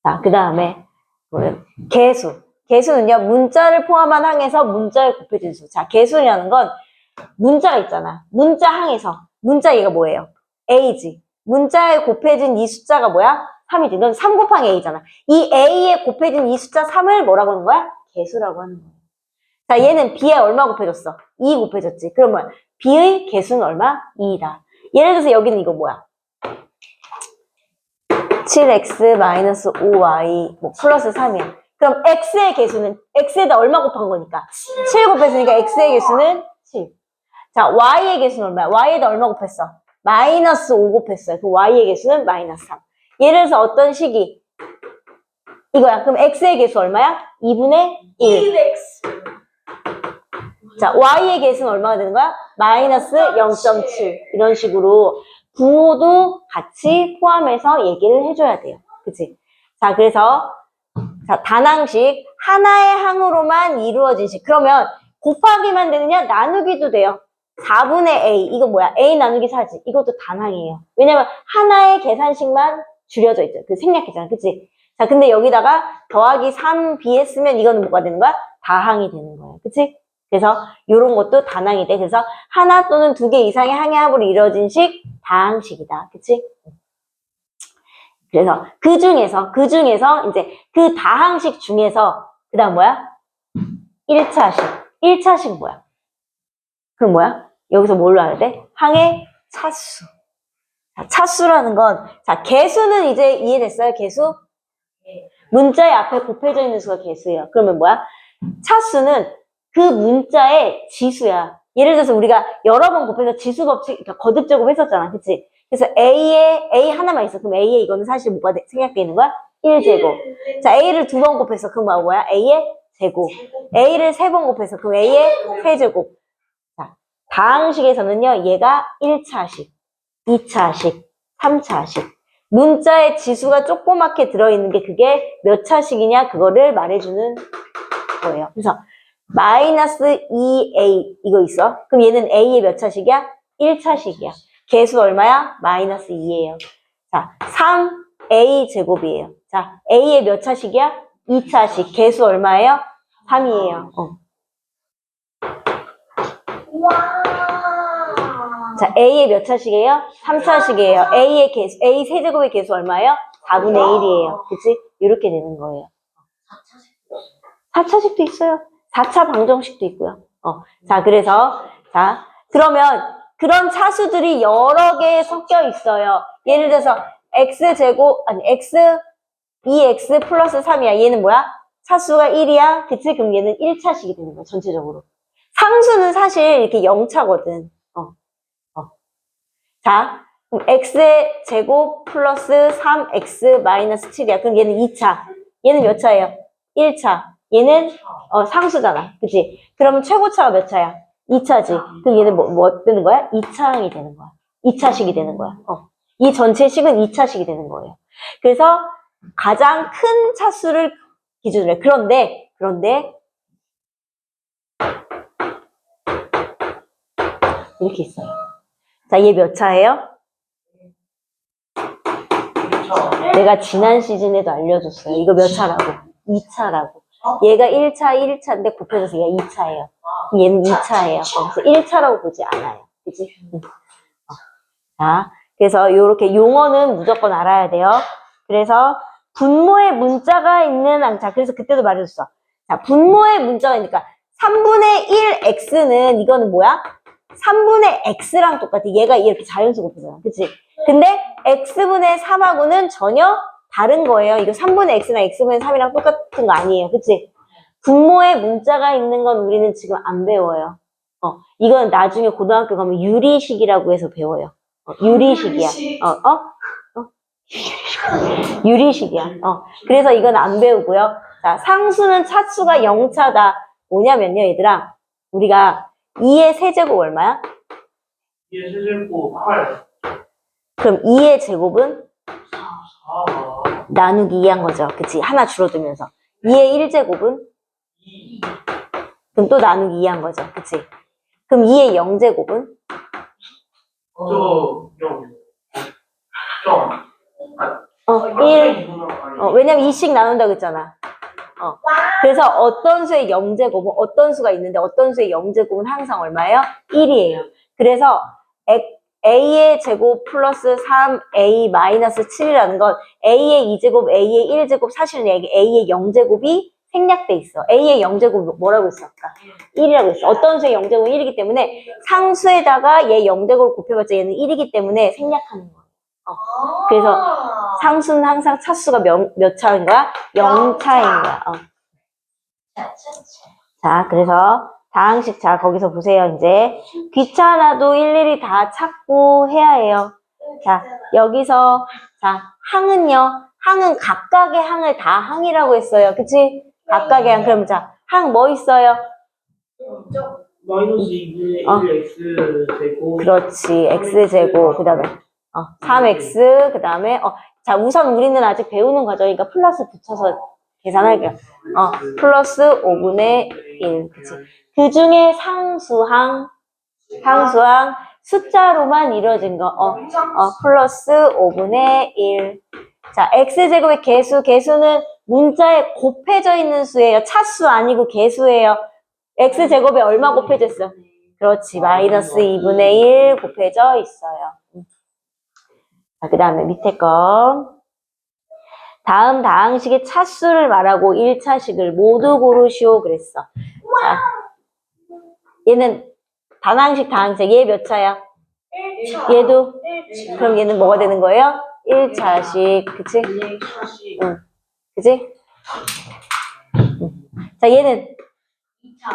자, 그 다음에, 뭐예요? 개수. 개수는요, 문자를 포함한 항에서 문자에 곱해진 수. 자, 개수라는 건 문자가 있잖아. 문자 항에서. 문자 얘가 뭐예요? A지. 문자에 곱해진 이 숫자가 뭐야? 3이지. 넌 3 곱하기 A잖아. 이 A에 곱해진 이 숫자 3을 뭐라고 하는 거야? 개수라고 하는 거야. 자, 얘는 B에 얼마 곱해졌어? 2 곱해졌지. 그러면 B의 개수는 얼마? 2이다. 예를 들어서 여기는 이거 뭐야? 7x-5y 뭐 플러스 3이야. 그럼 x의 개수는 x에다 얼마 곱한 거니까 7 곱했으니까 x의 개수는 7. 자, y의 개수는 얼마야? y에다 얼마 곱했어? 마이너스 5 곱했어요. 그 y의 개수는 마이너스 3. 예를 들어서 어떤 식이 이거야. 그럼 x의 개수 얼마야? 2분의 1. 2x. 자, y의 개수는 얼마가 되는 거야? 마이너스 0.7. 이런 식으로 부호도 같이 포함해서 얘기를 해줘야 돼요. 그치? 자, 그래서 자, 단항식 하나의 항으로만 이루어진 식. 그러면 곱하기만 되느냐? 나누기도 돼요. 4분의 a. 이거 뭐야? a 나누기 4지. 이것도 단항이에요. 왜냐면 하나의 계산식만 줄여져 있죠. 그 생략했잖아. 그치? 자, 근데 여기다가 더하기 3b 했으면 이거는 뭐가 되는 거야? 다항이 되는 거예요. 그치? 그래서 이런 것도 단항이 돼. 그래서 하나 또는 2개 이상의 항의 합으로 이루어진 식 다항식이다. 그치? 그래서 그 중에서 이제 그 다항식 중에서 그 다음 뭐야? 1차식. 1차식 뭐야? 그럼 뭐야? 여기서 뭘로 알아야 돼? 항의 차수. 자, 차수라는 건, 자, 개수는 이제 이해됐어요? 개수? 문자의 앞에 곱해져 있는 수가 개수예요. 그러면 뭐야? 차수는 그 문자의 지수야. 예를 들어서 우리가 여러 번 곱해서 지수 법칙, 그러니까 거듭 제곱했었잖아. 그치? 그래서 A 하나만 있어. 그럼 A에 이거는 사실 뭐가 생략되어 있는 거야? 1제곱. 자, A를 2번 곱해서 그럼 뭐야? A의 제곱. A를 3번 곱해서 그럼 A의 세제곱. 자, 다항식에서는요, 얘가 1차식, 2차식, 3차식. 문자의 지수가 조그맣게 들어있는 게 그게 몇 차식이냐? 그거를 말해주는 거예요. 그래서 마이너스 2a 이거 있어? 그럼 얘는 a의 몇 차식이야? 1차식이야. 개수 얼마야? 마이너스 2예요. 자, 3a 제곱이에요. 자, a의 몇 차식이야? 2차식. 개수 얼마예요? 3이에요. 와. 자, a의 몇 차식이에요? 3차식이에요. a의 개수, a 세제곱의 개수 얼마예요? 4분의 1이에요. 그치? 이렇게 되는 거예요. 4차식도 있어요. 4차 방정식도 있고요. 자, 그래서, 자, 그러면 그런 차수들이 여러 개 섞여 있어요. 예를 들어서, x 2x 플러스 3이야. 얘는 뭐야? 차수가 1이야. 그치? 그럼 얘는 1차식이 되는 거야, 전체적으로. 상수는 사실 이렇게 0차거든. 자, 그럼 x의 제곱 플러스 3x 마이너스 7이야. 그럼 얘는 2차. 얘는 몇 차예요? 1차. 얘는 상수잖아. 그치? 그러면 최고차가 몇 차야? 2차지. 그럼 얘는 뭐 되는 거야? 2차항이 되는 거야. 2차식이 되는 거야. 이 전체 식은 2차식이 되는 거예요. 그래서 가장 큰 차수를 기준으로 해. 그런데 이렇게 있어요. 자, 얘 몇 차예요? 내가 지난 시즌에도 알려줬어요. 이거 몇 차라고? 2차라고. 얘가 1차인데 곱해져서 얘가 2차예요. 얘는 2차예요. 그래서 1차라고 보지 않아요. 그치? 자, 그래서 요렇게 용어는 무조건 알아야 돼요. 그래서 분모에 문자가 있는 항. 그래서 그때도 말해줬어. 자, 분모에 문자가 있으니까 3분의 1 x는 이거는 뭐야? 3분의 x랑 똑같아. 얘가 이렇게 자연수 곱하잖아. 그치? 근데 x분의 3하고는 전혀 다른 거예요. 이거 3분의 x나 x분의 3이랑 똑같은 거 아니에요. 그치? 분모에 문자가 있는 건 우리는 지금 안 배워요. 이건 나중에 고등학교 가면 유리식이라고 해서 배워요. 유리식이야. 유리식이야. 그래서 이건 안 배우고요. 자, 상수는 차수가 0차다. 뭐냐면요, 얘들아. 우리가 2의 세제곱 얼마야? 2의 세제곱 8. 그럼 2의 제곱은 4. 나누기 2한 거죠. 그치? 하나 줄어들면서. 2의 1제곱은 2. 그럼 또 나누기 2한 거죠. 그치? 그럼 2의 0제곱은 저 0. 0. 1. 왜냐면 2씩 나눈다고 했잖아. 그래서 어떤 수의 0제곱은 어떤 수가 있는데 어떤 수의 0제곱은 항상 얼마예요? 1이에요. 그래서 a의 제곱 플러스 3a 마이너스 7이라는 건 a의 2제곱, a의 1제곱 사실은 a의 0제곱이 생략돼 있어. a의 0제곱 뭐라고 했어? 아까 1이라고 했어. 어떤 수의 0제곱은 1이기 때문에 상수에다가 얘 0제곱을 곱해봤자 얘는 1이기 때문에 생략하는 거야. 그래서 상수는 항상 차수가 몇 차인 거야? 0차인 거야. 자, 그래서 다항식 자 거기서 보세요. 이제 귀찮아도 일일이 다 찾고 해야 해요. 자, 여기서 자 항은요. 항은 각각의 항을 다 항이라고 했어요. 그치? 각각의 항. 그럼 자, 항 뭐 있어요? 마이너스 2분의 1 x 제곱. 그렇지. x제곱. 그 다음에 3x. 그 다음에 자, 우선 우리는 아직 배우는 과정이니까 플러스 붙여서 계산할게요. 플러스 5분의 1. 그치? 그 중에 상수항 숫자로만 이루어진 거. 플러스 5분의 1. 자, x제곱의 개수는 문자에 곱해져 있는 수예요. 차수 아니고 개수예요. x제곱에 얼마 곱해져 있어? 그렇지. 마이너스 2분의 1 곱해져 있어요. 자, 그 다음에 밑에 거. 다음 다항식의 차수를 말하고 1차식을 모두 고르시오 그랬어. 자, 얘는 다항식. 얘 몇 차야? 1차. 얘도? 그럼 얘는 뭐가 되는 거예요? 1차식. 그치? 응. 그치? 자, 얘는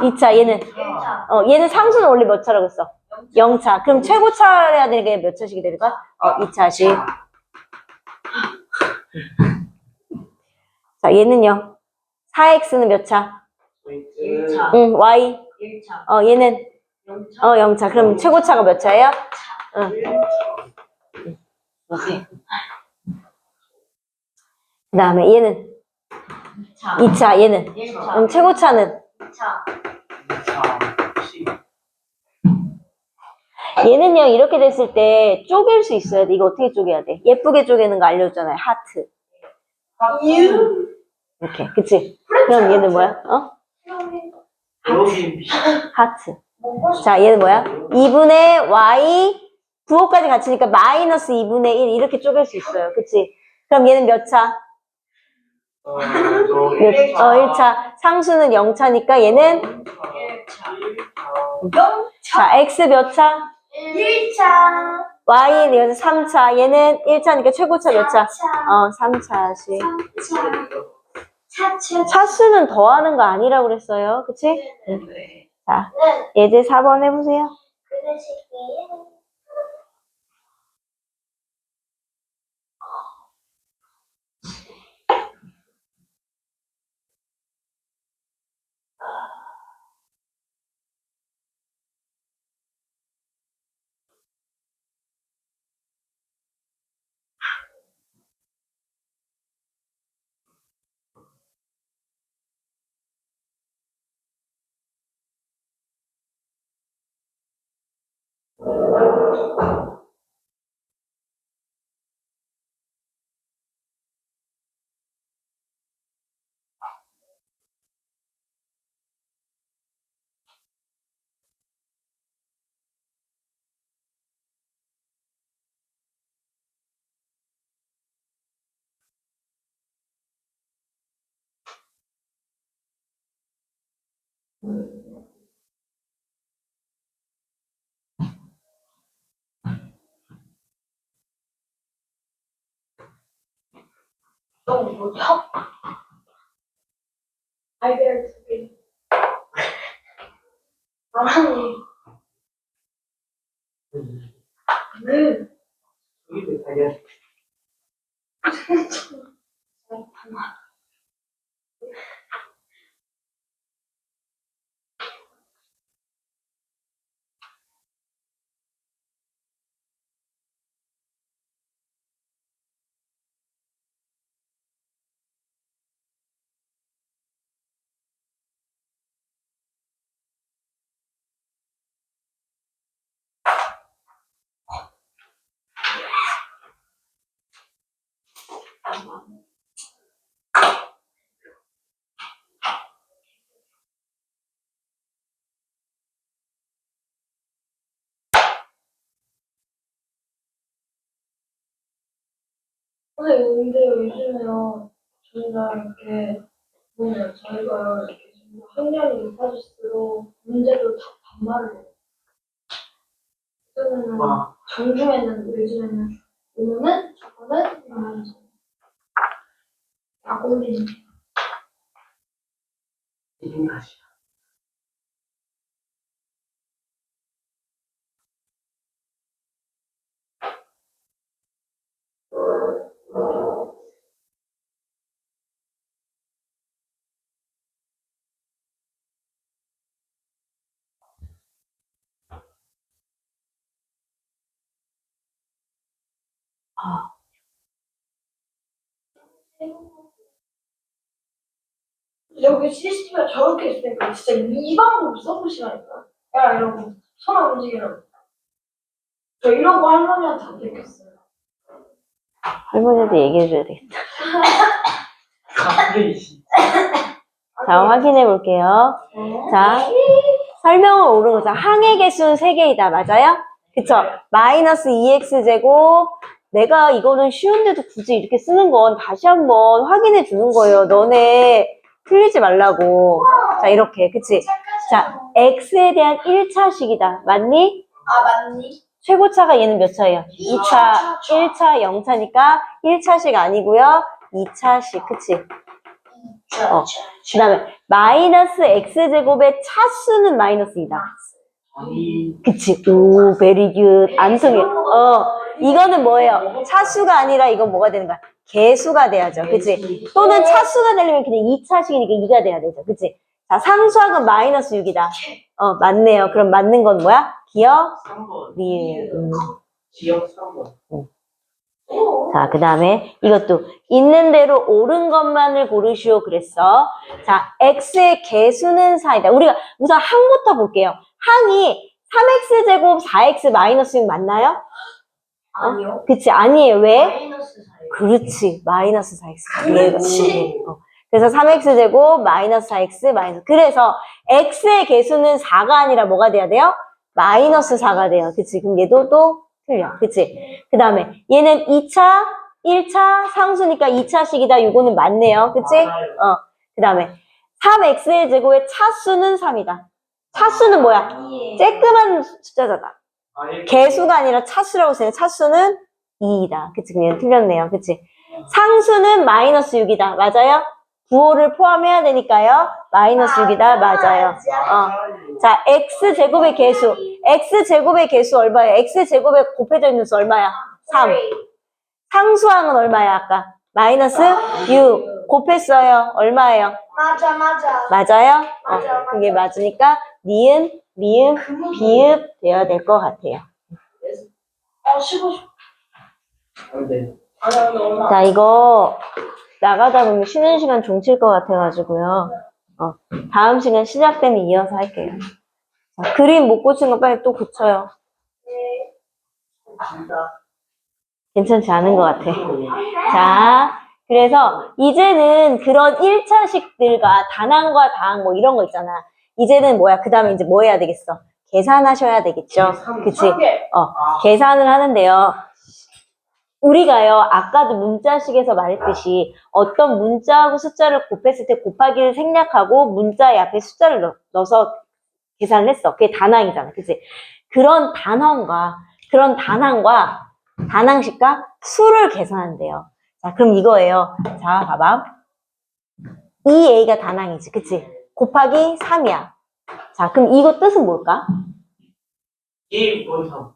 2차. 얘는 상수는 원래 몇 차라고 했어? 0차. 그럼 최고차여야 되는 게 몇 차식이 되는 거야? 2차식. 자, 얘는요. 4x는 몇 차? 1차. 응, y. 1차. 얘는 0차. 그럼 최고차가 몇 차예요? 응. 오케이. 그 다음에 얘는 2차. 얘는. 그럼 최고차는? 2차. 얘는요, 이렇게 됐을 때 쪼갤 수 있어야 돼. 이거 어떻게 쪼개야 돼? 예쁘게 쪼개는 거 알려줬잖아요. 하트. 이렇게. 그치? 그럼 얘는 뭐야? 여기 하트. 자, 얘는 뭐야? 2분의 y, 부호까지 같이니까 마이너스 2분의 1 이렇게 쪼갤 수 있어요. 그치? 그럼 얘는 몇 차? 1차. 상수는 0차니까 얘는? 자, x 몇 차? 1차. y 얘는 3차. 얘는 1차니까 최고차 몇 차? 3차씩. 4차. 차수는 더하는 거 아니라고 그랬어요. 그치? 자, 예제 4번 해보세요. 그러실게요. 너 뭐야? 알베르 두 개. 나란히. 왜? 여기도 달걀. 선생님, 근데 요즘에요, 저희가 이렇게, 저희가 이렇게 좀 학년이 높아질수록 문제도 다 반말을 해요. 그때는 아, 정중했는데 요즘에는 오늘은 저거는 이러면서 약 올리는. 이긴 다시. 여기 CCTV가 저렇게 있으니까 진짜 이 방법 써보시라니까. 야, 이러고 손 안 움직이라고. 저 이러고 할머니한테 안 들켰어요. 할머니한테 얘기해줘야 되겠다. 갑자기 씨. 자, 확인해 볼게요. 네. 자, 설명을 옳은 거죠. 항의 개수는 3개이다. 맞아요? 그쵸? 마이너스 2x제곱. 내가 이거는 쉬운데도 굳이 이렇게 쓰는 건 다시 한번 확인해 주는 거예요. 너네 틀리지 말라고. 자, 이렇게. 그치? 자, x에 대한 1차식이다. 맞니? 아, 맞니? 최고차가 얘는 몇 차예요? 2차, 1차, 0차니까 1차식 아니고요. 2차식. 그치? 그 다음에 마이너스 x제곱의 차수는 마이너스 2다. 아니, 그치? 오, 베리 굿. 안 통해. 이거는 뭐예요? 차수가 아니라 이건 뭐가 되는 거야? 개수가 돼야죠. 그치? 또는 차수가 되려면 그냥 2차식이니까 2가 돼야 되죠. 그치? 자, 상수항은 마이너스 6이다. 맞네요. 그럼 맞는 건 뭐야? 기억? 3번. 리을. 지역 3번. 자, 그 다음에 이것도 있는 대로 옳은 것만을 고르시오 그랬어. 자, x의 개수는 4이다. 우리가 우선 항부터 볼게요. 항이 3x제곱 4x 마이너스 6 맞나요? 아니요. 그치, 아니에요. 왜? 마이너스 4예요. 그렇지, 마이너스 4x. 그렇지. 그래서 3x제곱 마이너스 4x 마이너스. 그래서 x의 개수는 4가 아니라 뭐가 돼야 돼요? 마이너스 4가 돼요. 그치, 그럼 얘도 또 틀려. 그치? 그 다음에 얘는 2차, 1차 상수니까 2차식이다. 요거는 맞네요. 그치? 맞아요. 그 다음에 3x의 제곱의 차수는 3이다. 차수는 뭐야? 아니에요. 쬐끄만 숫자잖아. 아니, 개수가 아니라 차수라고 쓰는 차수는 2이다. 그치? 그냥 틀렸네요. 그치? 상수는 마이너스 6이다. 맞아요? 부호를 포함해야 되니까요. 마이너스 6이다. 맞아요. 자, x제곱의 개수. x제곱의 개수 얼마예요? x제곱에 곱해져 있는 수 얼마야? 3. 상수항은 얼마야, 아까? 마이너스 6. 곱했어요. 얼마예요? 맞아. 맞아요? 맞아. 그게 맞으니까 니은, 미음, 비읍 되어야 될 것 같아요. 쉬고 싶어. 안 돼. 아니, 너무. 자, 이거 나가다 보면 쉬는 시간 종칠 것 같아가지고요. 다음 시간 시작되면 이어서 할게요. 자, 그림 못 고친 거 빨리 또 고쳐요. 진짜. 괜찮지 않은 것 같아. 자, 그래서 이제는 그런 1차식들과 단항과 다항 뭐 이런 거 있잖아. 이제는 뭐야? 그 다음에 이제 뭐 해야 되겠어? 계산하셔야 되겠죠? 그치? 계산을 하는데요. 우리가요, 아까도 문자식에서 말했듯이 어떤 문자하고 숫자를 곱했을 때 곱하기를 생략하고 문자의 앞에 숫자를 넣어서 계산을 했어. 그게 단항이잖아. 그치? 그런 단항식과 수를 계산한대요. 자, 그럼 이거예요. 자, 봐봐. 2a가 단항이지. 그치? 곱하기 3이야. 자, 그럼 이거 뜻은 뭘까? 1, 5, 3.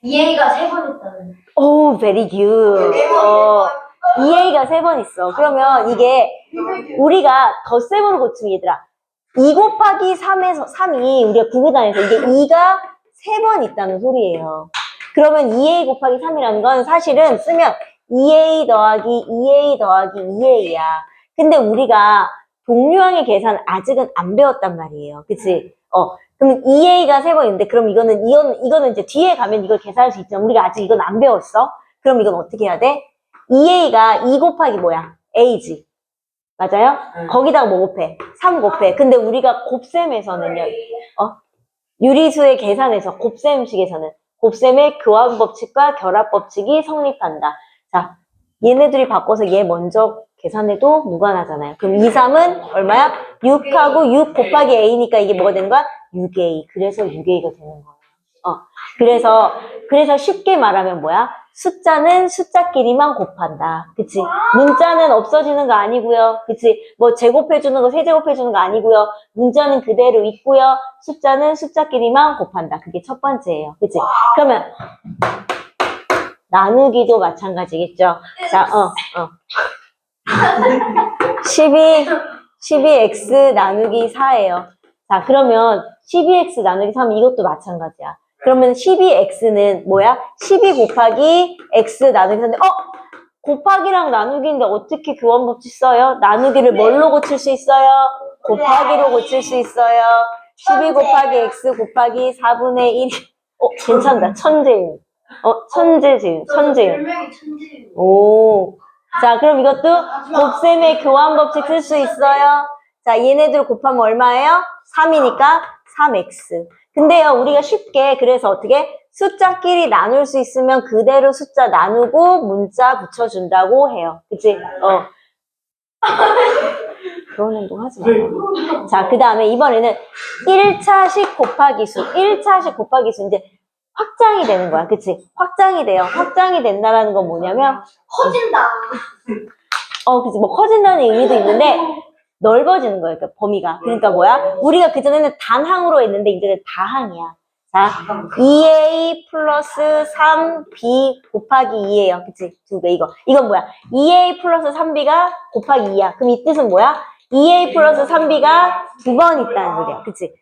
EA가 3번 있다는. 오, very good. 2a가 3번 있어. 그러면 이게 우리가 덧셈으로 고치면 얘들아 2 곱하기 3이 우리가 구구단에서 이게 2가 3번 있다는 소리예요. 그러면 2a 곱하기 3이라는 건 사실은 쓰면 2a 더하기 2a 더하기 2a야. 근데 우리가 동류항의 계산 아직은 안 배웠단 말이에요. 그치? 그럼 2a가 3번인데 그럼 이거는 이제 뒤에 가면 이걸 계산할 수 있지만 우리가 아직 이건 안 배웠어? 그럼 이건 어떻게 해야 돼? 2a가 2 곱하기 뭐야? a지. 맞아요? 거기다가 뭐 곱해? 3 곱해. 근데 우리가 곱셈에서는요, 유리수의 계산에서 곱셈식에서는 곱셈의 교환 법칙과 결합 법칙이 성립한다. 자, 얘네들이 바꿔서 얘 먼저 계산해도 무관하잖아요. 그럼 2, 3은 얼마야? 6하고 6 곱하기 a니까 이게 뭐가 되는 거야? 6a. 그래서 6a가 되는 거예요. 그래서 쉽게 말하면 뭐야? 숫자는 숫자끼리만 곱한다. 그치? 문자는 없어지는 거 아니고요. 그치? 뭐 제곱해주는 거, 세제곱해주는 거 아니고요. 문자는 그대로 있고요. 숫자는 숫자끼리만 곱한다. 그게 첫 번째예요. 그치? 그러면 나누기도 마찬가지겠죠? 자, 12x 나누기 4예요. 자, 그러면 12x 나누기 3 이것도 마찬가지야. 그러면 12x는 뭐야? 12 곱하기 x 나누기 3인데 곱하기랑 나누기인데 어떻게 교환법칙 써요? 나누기를 뭘로 고칠 수 있어요? 곱하기로 고칠 수 있어요. 12 곱하기 x 곱하기 4분의 1. 괜찮다. 천재인. 천재인. 별명이 천재예요. 오. 자, 그럼 이것도 곱셈의 교환법칙 쓸 수 있어요. 자, 얘네들 곱하면 얼마예요? 3이니까 3x. 근데요, 우리가 쉽게 그래서 어떻게 숫자끼리 나눌 수 있으면 그대로 숫자 나누고 문자 붙여준다고 해요. 그치? 그런 행동 하지 마. 자, 그 다음에 이번에는 1차식 곱하기 수. 1차식 곱하기 수. 이제 확장이 되는 거야. 그치? 확장이 돼요. 확장이 된다라는 건 뭐냐면 커진다. 그치. 뭐 커진다는 의미도 있는데 넓어지는 거예요. 그러니까 범위가. 그러니까 뭐야? 우리가 그전에는 단항으로 했는데 이제는 다항이야. 자, 2a 플러스 3b 곱하기 2예요. 그치? 2배 이거. 이건 뭐야? 2a 플러스 3b가 곱하기 2야. 그럼 이 뜻은 뭐야? 2a 플러스 3b가 2번 있다는 소리야. 그치?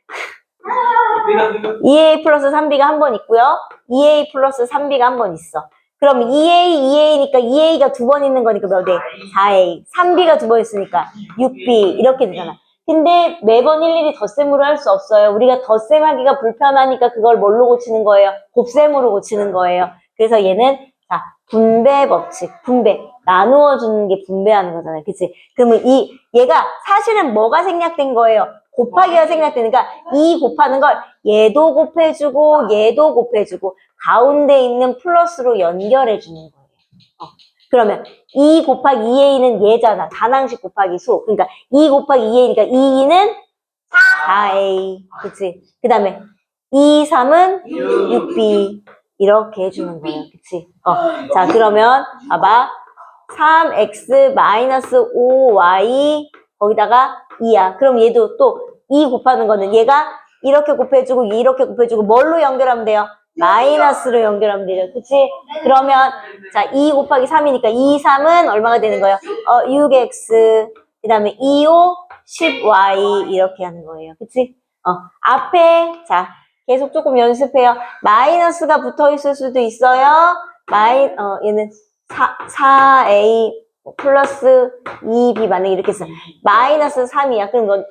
2a 플러스 3b가 한 번 있고요. 2a 플러스 3b가 한 번 있어. 그럼 2a니까 2a가 2번 있는 거니까 몇 대? 4a. 3b가 2번 있으니까 6b. 이렇게 되잖아. 근데 매번 일일이 덧셈으로 할 수 없어요. 우리가 덧셈하기가 불편하니까 그걸 뭘로 고치는 거예요? 곱셈으로 고치는 거예요. 그래서 얘는 자 분배 법칙. 분배. 나누어 주는 게 분배하는 거잖아요. 그치? 그러면 얘가 사실은 뭐가 생략된 거예요? 곱하기가 생략되니까 2 곱하는 걸 얘도 곱해주고 얘도 곱해주고 가운데 있는 플러스로 연결해 주는 거예요. 그러면 2 곱하기 2a는 얘잖아. 단항식 곱하기 수. 그러니까 2 곱하기 2a니까 2는 4a. 그치? 그 다음에 2, 3은 6b. 이렇게 해주는 거예요. 그치? 자, 그러면 봐봐. 3x 마이너스 5y 거기다가 2야. 그럼 얘도 또 2 곱하는 거는 얘가 이렇게 곱해주고 이렇게 곱해주고 뭘로 연결하면 돼요? 마이너스로 연결하면 되죠. 그치? 그러면 자 2 곱하기 3이니까 2, 3은 얼마가 되는 거예요? 6x 그 다음에 2, 5, 10y 이렇게 하는 거예요. 그치? 앞에 자 계속 조금 연습해요. 마이너스가 붙어 있을 수도 있어요. 얘는 4a 플러스 2b 만약에 이렇게 써. 마이너스 3이야. 그럼 넌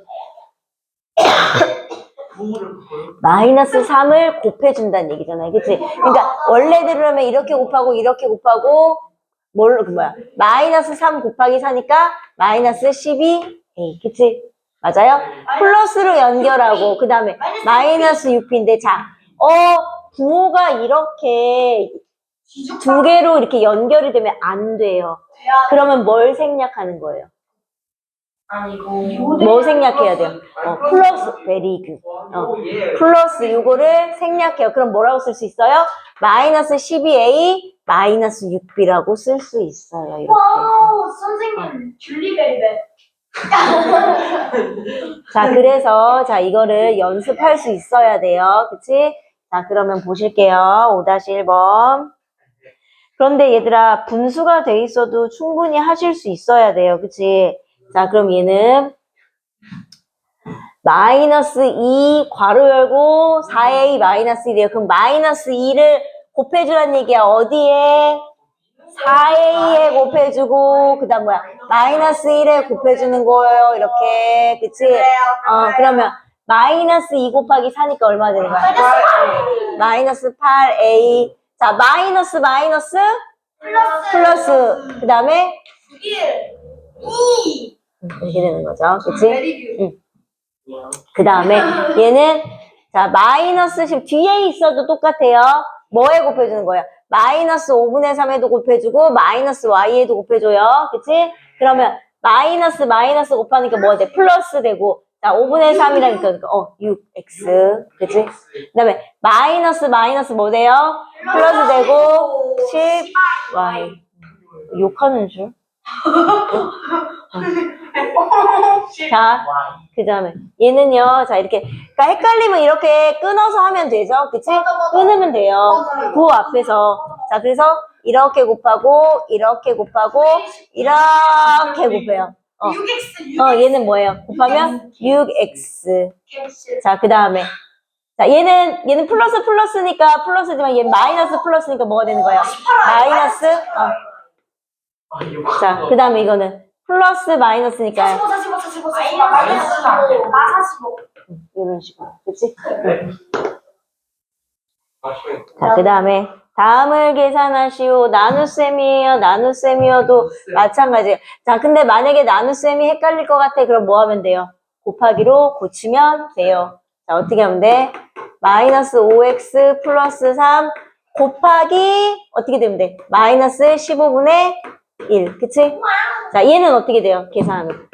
마이너스 3을 곱해준다는 얘기잖아요. 그치? 그러니까 원래대로 하면 이렇게 곱하고 마이너스 3 곱하기 4니까 마이너스 12a. 그치? 맞아요? 플러스로 연결하고 그 다음에 마이너스 6b인데 자, 부호가 이렇게 두 개로 이렇게 연결이 되면 안 돼요. 그러면 뭘 생략하는 거예요? 아니고. 뭐 생략해야 돼요? 플러스, very good. 플러스 이거를 생략해요. 그럼 뭐라고 쓸 수 있어요? 마이너스 12a 마이너스 6b라고 쓸 수 있어요. 이렇게. 와우, 선생님, 줄리베리베. 자, 그래서 자 이거를 연습할 수 있어야 돼요. 그치? 자, 그러면 보실게요. 5-1번. 그런데 얘들아, 분수가 돼 있어도 충분히 하실 수 있어야 돼요. 그치? 자, 그럼 얘는 마이너스 2 괄호 열고 4a 마이너스 1이에요. 그럼 마이너스 2를 곱해주란 얘기야. 어디에? 4a에 곱해주고 그 다음 뭐야? 마이너스 1에 곱해주는 거예요. 이렇게. 그치? 그러면 마이너스 2 곱하기 4니까 얼마 되는 거야? 마이너스 8a. 자, 마이너스 마이너스 플러스 그 다음에 1, 2. 이렇게 되는 거죠. 그치? 베리뷰. 그 다음에 얘는 자 마이너스 10 뒤에 있어도 똑같아요. 뭐에 곱해주는 거예요? 마이너스 5분의 3에도 곱해주고 마이너스 y에도 곱해줘요. 그치? 그러면 마이너스 마이너스 곱하니까 뭐가 돼? 플러스 되고 자 5분의 3이라니까 6x 그치? 그 다음에 마이너스 마이너스 뭐 돼요? 플러스 되고 10y 욕하는 줄? 자, 그 다음에 얘는요, 자 이렇게 그러니까 헷갈리면 이렇게 끊어서 하면 되죠, 그치? 끊으면 돼요. 그 앞에서 자 그래서 이렇게 곱하고 이렇게 곱하고 이렇게 곱해요. 6x, 얘는 뭐예요? 곱하면 6x. 자, 그 다음에 자 얘는 플러스 플러스니까 플러스지만 얘는 마이너스 플러스니까 뭐가 되는 거예요? 마이너스. 자, 그 다음에 이거는 플러스 마이너스니까요. 45. 마이너스 45. 이런 식으로. 그치? 자, 그 다음에 다음을 계산하시오. 나눗셈이에요. 나눗셈이어도 마찬가지예요. 자, 근데 만약에 나눗셈이 헷갈릴 것 같아. 그럼 뭐 하면 돼요? 곱하기로 고치면 돼요. 자, 어떻게 하면 돼? 마이너스 5x 플러스 3 곱하기 어떻게 되면 돼? 마이너스 15분의 1. 그치? 자, 얘는 어떻게 돼요? 계산하면.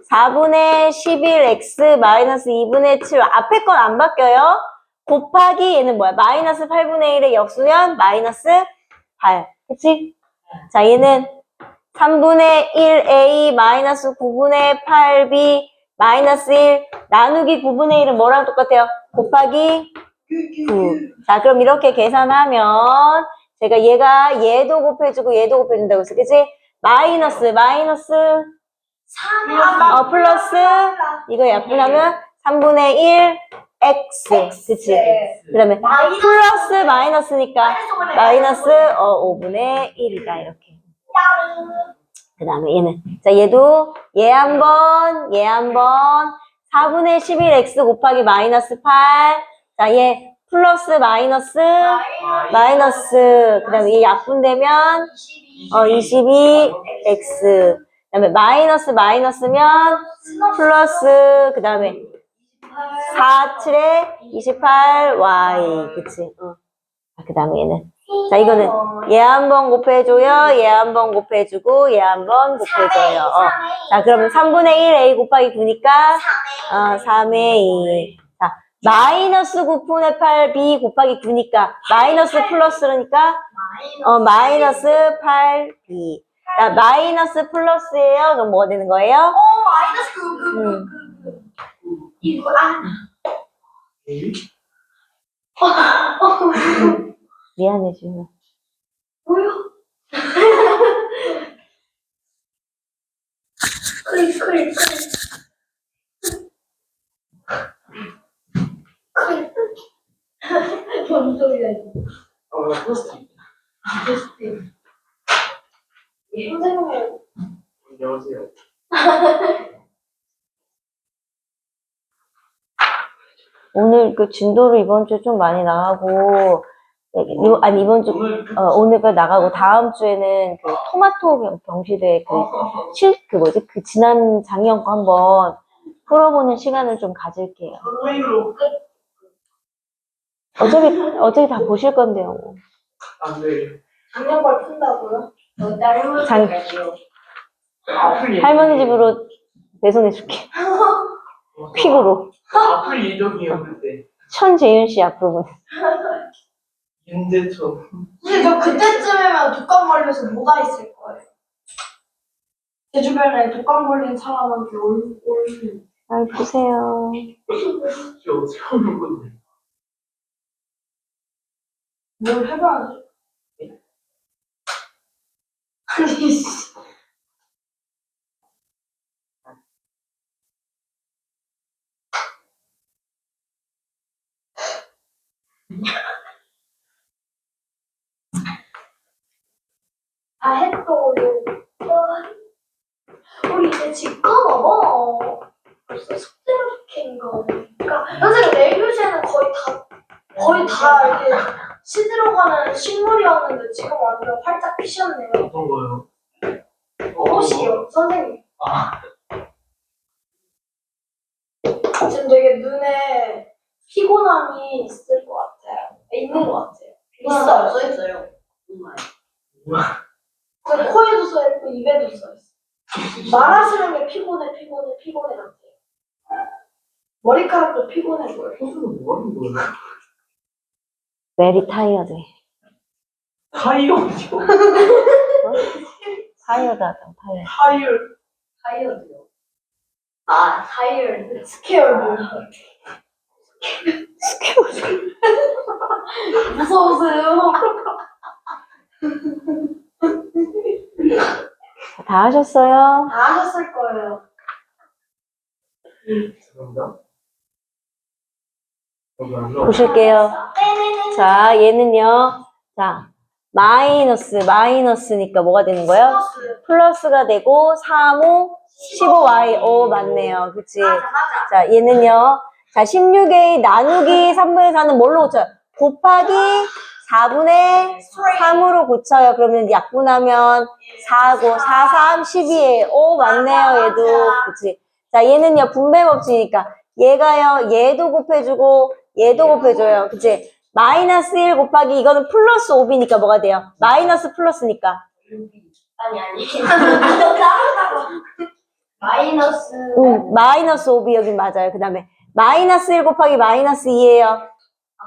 4분의 11x 마이너스 2분의 7 앞에 건 안 바뀌어요. 곱하기 얘는 뭐야? 마이너스 8분의 1의 역수면 마이너스 8. 그치? 자, 얘는 3분의 1a 마이너스 9분의 8b 마이너스 1 나누기 9분의 1은 뭐랑 똑같아요? 곱하기 9. 자, 그럼 이렇게 계산하면 제가 얘도 곱해주고 얘도 곱해준다고 했어. 그치? 마이너스 플러스 이거 약분하면 3분의 1 x 그치? 그 다음에 플러스 마이너스니까 마이너스 5분의 1이다 이렇게. 그 다음에 얘는 자 얘도 얘 한번 4분의 11x 곱하기 마이너스 8. 자 얘 플러스 마이너스 그 다음에 얘 약분되면 22x 그 다음에 마이너스면 플러스 그 다음에 4, 7에 28y 그치? 그 다음에 얘는 자 이거는 얘 한번 곱해줘요. 얘 한번 곱해주고 얘 한번 곱해줘요. 자 그러면 3분의 1a 곱하기 9니까 3의 2. 자 마이너스 9분의 8b 곱하기 9니까 마이너스 플러스니까 마이너스 8b. 자 마이너스 플러스예요. 그럼 뭐가 되는 거예요? 마이너스 이거 미안해 지금. 뭐야? 클릭. 뭔 소리야 이거? 포스트. 선생님. 안녕하세요. 오늘 그 진도를 이번 주에 좀 많이 나가고 이번 주 오늘까 나가고 다음 주에는 그 토마토 경시대 그 뭐지 그 지난 작년 거 한번 풀어보는 시간을 좀 가질게요. 오일로 끝. 어차피 다 보실 건데요. 안 돼. 작년발 푼다고요? 다른 장- 갈게요. 아플 할머니 집으로 배송해줄게. 퀵으로. 아플 예정이었는데 천재윤 씨 앞으로 보내. 윤재천. 근데 저 그때쯤이면 독감 걸려서 뭐가 있을 거예요. 제 주변에 독감 걸린 사람한테 올 아이, 보세요. 저 처음 건데. 뭘 해봐야지. 아니, 씨. 다 했어요. 우리 이제 집 가봐봐. 벌써 숙제를 시킨 거니까. 선생님, 내일 교시에는 거의 다 이렇게 시들어가는 식물이었는데 지금 완전 활짝 피셨네요. 어떤 거요? 꽃이요, 선생님. 아, 지금 되게 눈에 피곤함이 있을 것 같아요. 있는 것 같아요. 있어요. 써있어요. 그 코에도 써있고 입에도 써있어. 말하시는 게 피곤해 같아요. 머리카락도 피곤해 보여요. 소수는 뭐 하는 거예요? Very tired. 타이어죠. 타이어드하다, 타이어드. 타이어. 타이어드요. 아, 타이어드. 스케어드. 무서우세요? 다 하셨어요? 다 하셨을 거예요. 죄송합니다. 여기 안 나와. 보실게요. 네네네. 자, 얘는요. 자, 마이너스니까 뭐가 되는 거예요? 플러스가 되고, 3, 5, 15y. 오, 맞네요. 그치? 맞아. 자, 얘는요. 자, 16a 나누기 3분의 4는 뭘로 고쳐요? 곱하기 4분의 3으로 고쳐요. 그러면 약분하면 4고, 4, 3, 12에요. 오, 맞네요. 얘도. 그치? 자, 얘는요. 분배 법칙이니까. 얘가요. 얘도 곱해주고, 얘도 곱해줘요. 그치? 마이너스 1 곱하기 이거는 플러스 5b니까 뭐가 돼요? 마이너스 플러스니까. 아니. 마이너스. 마이너스 5b 여긴 맞아요. 그 다음에 마이너스 1 곱하기 마이너스 2예요.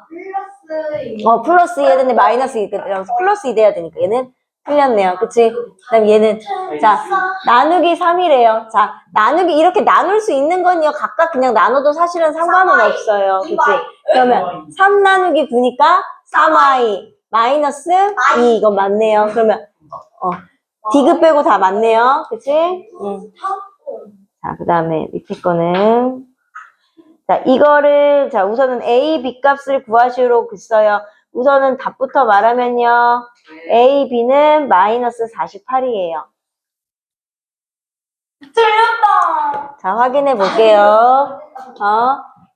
플러스. 플러스 2 해야 되는데 마이너스 2 그래서 플러스 2 돼야 되니까 얘는 틀렸네요. 그치? 그 다음 얘는 자 나누기 3이래요. 자 나누기 이렇게 나눌 수 있는 건요. 각각 그냥 나눠도 사실은 상관은 없어요. 그치? 그러면 3 나누기 9니까 3i 마이너스 2 이건 맞네요. 그러면 디귿 빼고 다 맞네요. 그치? 자, 그 다음에 밑에 거는 자, 이거를 자, 우선은 a, b 값을 구하시도록 했어요. 우선은 답부터 말하면요. a, b는 마이너스 48이에요. 틀렸다. 자, 확인해 볼게요.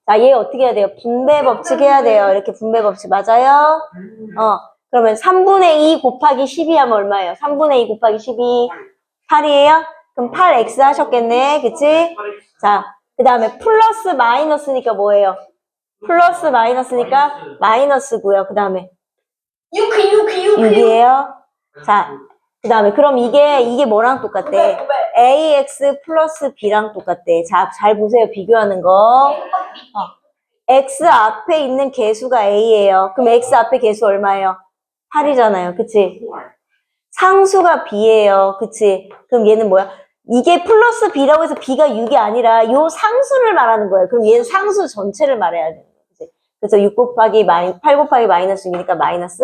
자, 얘 어떻게 해야 돼요? 분배 법칙 해야 돼요. 이렇게 분배 법칙 맞아요? 그러면 3분의 2 곱하기 12 하면 얼마예요? 3분의 2 곱하기 12 8이에요? 그럼 8x 하셨겠네. 그치? 자, 그 다음에 플러스 마이너스니까 뭐예요? 플러스 마이너스니까 마이너스고요. 그 다음에 6이에요. 자, 그 다음에 그럼 이게 뭐랑 똑같대? ax 플러스 b랑 똑같대. 자, 잘 보세요. 비교하는 거. x 앞에 있는 개수가 a예요. 그럼 x 앞에 개수 얼마예요? 8이잖아요. 그치? 상수가 b예요. 그치? 그럼 얘는 뭐야? 이게 플러스 b라고 해서 b가 6이 아니라 요 상수를 말하는 거예요. 그럼 얘는 상수 전체를 말해야 돼요. 그치? 그래서 6 곱하기 8 곱하기 마이너스 6이니까 마이너스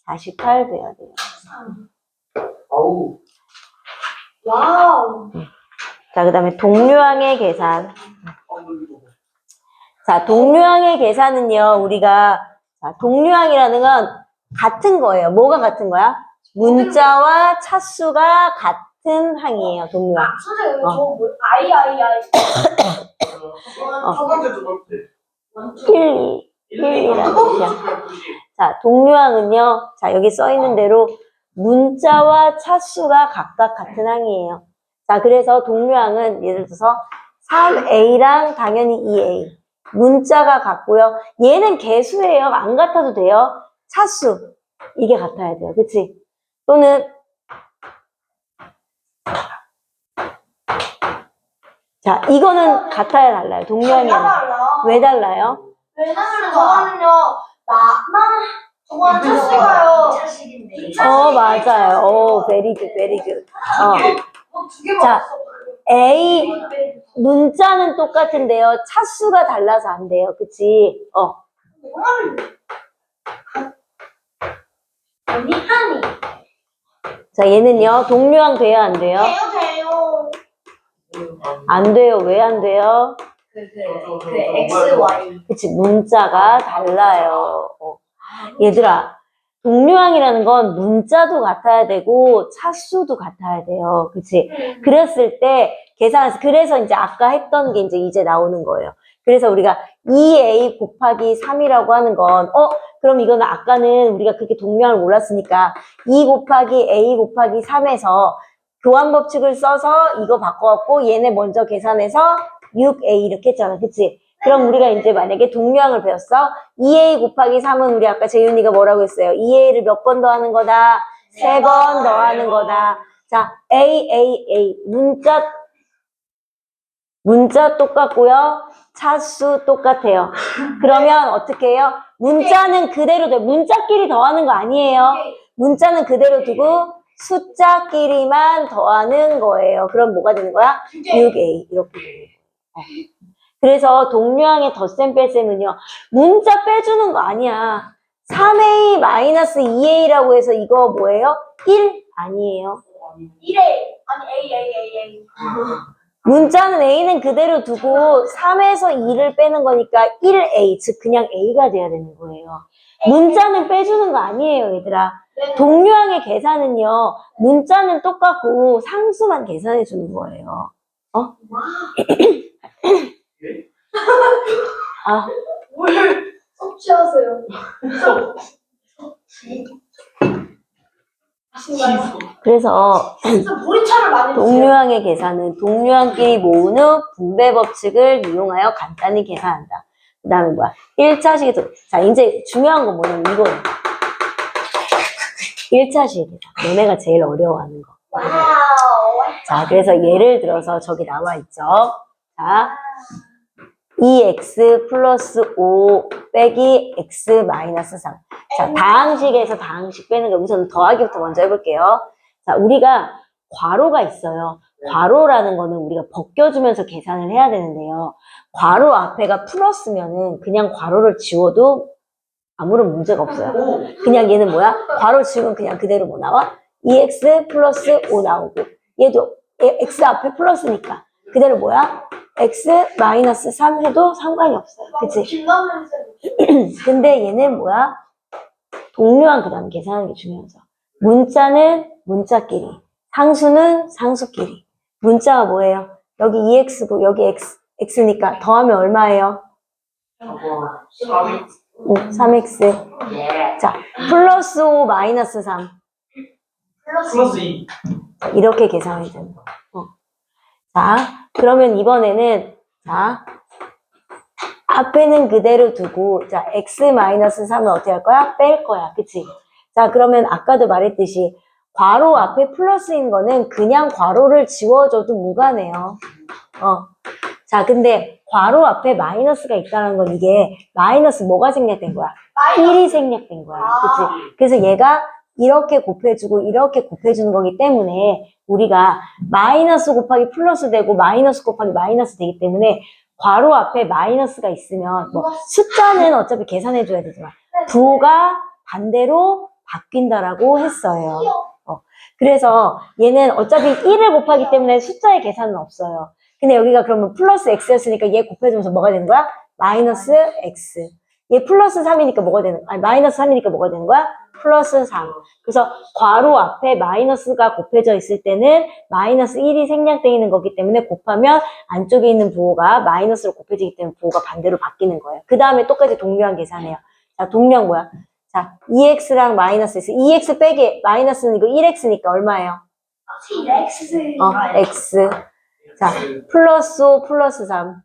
48 돼야 돼요. 아우. 와우. 자, 그 다음에 동류항의 계산. 자, 동류항의 계산은요, 우리가, 자, 동류항이라는 건 같은 거예요. 뭐가 같은 거야? 문자와 차수가 같은 항이에요, 동류항. 선생님, 저거 뭐, I. 첫 번째, 두 번째. 1이라는 뜻이야. 자, 동류항은요, 자, 여기 써 있는 대로 문자와 차수가 각각 같은 항이에요. 자, 그래서 동류항은 예를 들어서 3a랑 당연히 2a. 문자가 같고요. 얘는 개수예요. 안 같아도 돼요. 차수. 이게 같아야 돼요. 그치? 또는 자, 이거는 같아야 달라요. 동료항이 아니라. 달라. 왜 달라요? 왜냐면 저거는요, 저거는 차수가요. 자식인데. 맞아요. very good, very good. 뭐두개 자, 먹었어. A 문자는 똑같은데요. 차수가 달라서 안 돼요. 그치? 언니 하니. 자, 얘는요. 동료항 돼요, 안 돼요? 돼요. 안 돼요. 왜 안 돼요? 그 X, Y. 그치, 문자가 달라요. 얘들아, 동료항이라는 건 문자도 같아야 되고 차수도 같아야 돼요. 그치? 그랬을 때 계산해서, 그래서 이제 아까 했던 게 이제 나오는 거예요. 그래서 우리가 2A 곱하기 3이라고 하는 건, 그럼 이거는 아까는 우리가 그렇게 동료항을 몰랐으니까 2 곱하기 A 곱하기 3에서 교환 법칙을 써서 이거 바꿔갖고 얘네 먼저 계산해서 6A 이렇게 했잖아. 그치? 그럼 우리가 이제 만약에 동료항을 배웠어. 2A 곱하기 3은 우리 아까 재윤이가 뭐라고 했어요? 2A를 몇 번 더하는 거다? 3번 더하는 거다. 자, A. 문자 똑같고요. 차수 똑같아요. 그러면 어떻게 해요? 문자는 그대로 돼. 문자끼리 더하는 거 아니에요. 문자는 그대로 두고 숫자끼리만 더하는 거예요. 그럼 뭐가 되는 거야? 6A. 이렇게 되는 거예요. 그래서 동료항의 덧셈 뺄셈은요. 문자 빼주는 거 아니야. 3A-2A라고 해서 이거 뭐예요? 1? 아니에요. 1A. 아니, A. 문자는 A는 그대로 두고 3에서 2를 빼는 거니까 1A, 즉 그냥 A가 돼야 되는 거예요. 문자는 빼주는 거 아니에요, 얘들아. 동료항의 계산은요. 문자는 똑같고 상수만 계산해 주는 거예요. 뭘 섭취하세요? 아신가요? 그래서 진짜 보리차를 많이 드세요. 동료항의 계산은 동료항끼리 모은 후 분배 법칙을 이용하여 간단히 계산한다. 그 다음에 뭐야? 1차식에서, 자, 이제 중요한 건 뭐냐면 이거예요. 1차식 계산. 너네가 제일 어려워하는 거. 와우. 자, 그래서 예를 들어서 저기 나와 있죠. 자, 2x 플러스 5 빼기 x 마이너스 3. 자, 다항식에서 다항식 빼는 거 우선 더하기부터 먼저 해볼게요. 자, 우리가 괄호가 있어요. 괄호라는 거는 우리가 벗겨주면서 계산을 해야 되는데요. 괄호 앞에가 플러스면은 그냥 괄호를 지워도 아무런 문제가 없어요. 그냥 얘는 뭐야? 괄호 지우면 그냥 그대로 뭐 나와? 2x 플러스 5 나오고 얘도 x 앞에 플러스니까 그대로 뭐야? x 마이너스 3 해도 상관이 없어요. 그치? 김나는 근데 얘는 뭐야? 동료항 그 다음 계산하는 게 중요하죠. 문자는 문자끼리, 상수는 상수끼리. 문자가 뭐예요? 여기 2x고 여기 x니까 더하면 얼마예요? 3x. 자, 플러스 5 마이너스 3. 플러스 2. 이렇게 계산이 되는 거예요. 자, 그러면 이번에는 자 앞에는 그대로 두고 자 x 마이너스 3을 어떻게 할 거야? 뺄 거야. 그치? 자, 그러면 아까도 말했듯이 괄호 앞에 플러스인 거는 그냥 괄호를 지워줘도 무관해요. 자, 근데 괄호 앞에 마이너스가 있다는 건 이게 마이너스 뭐가 생략된 거야? 1이 생략된 거야. 그치? 그래서 얘가 이렇게 곱해주고 이렇게 곱해주는 거기 때문에 우리가 마이너스 곱하기 플러스 되고 마이너스 곱하기 마이너스 되기 때문에 괄호 앞에 마이너스가 있으면 뭐 숫자는 어차피 계산해줘야 되지만 부호가 반대로 바뀐다라고 했어요. 그래서 얘는 어차피 1을 곱하기 때문에 숫자의 계산은 없어요. 근데 여기가 그러면 플러스 x였으니까 얘 곱해주면서 뭐가 되는 거야? 마이너스 x. 얘 플러스 3이니까 뭐가 되는 거야? 아니, 마이너스 3이니까 뭐가 되는 거야? 플러스 3. 그래서 괄호 앞에 마이너스가 곱해져 있을 때는 마이너스 1이 생략되어 있는 거기 때문에 곱하면 안쪽에 있는 부호가 마이너스로 곱해지기 때문에 부호가 반대로 바뀌는 거예요. 그 다음에 똑같이 동료항 계산해요. 자, 동료항 뭐야? 자, 2x랑 마이너스 x. 2x 빼기 마이너스는 이거 1x니까 얼마예요? X. x. 자, 플러스 5 플러스 3.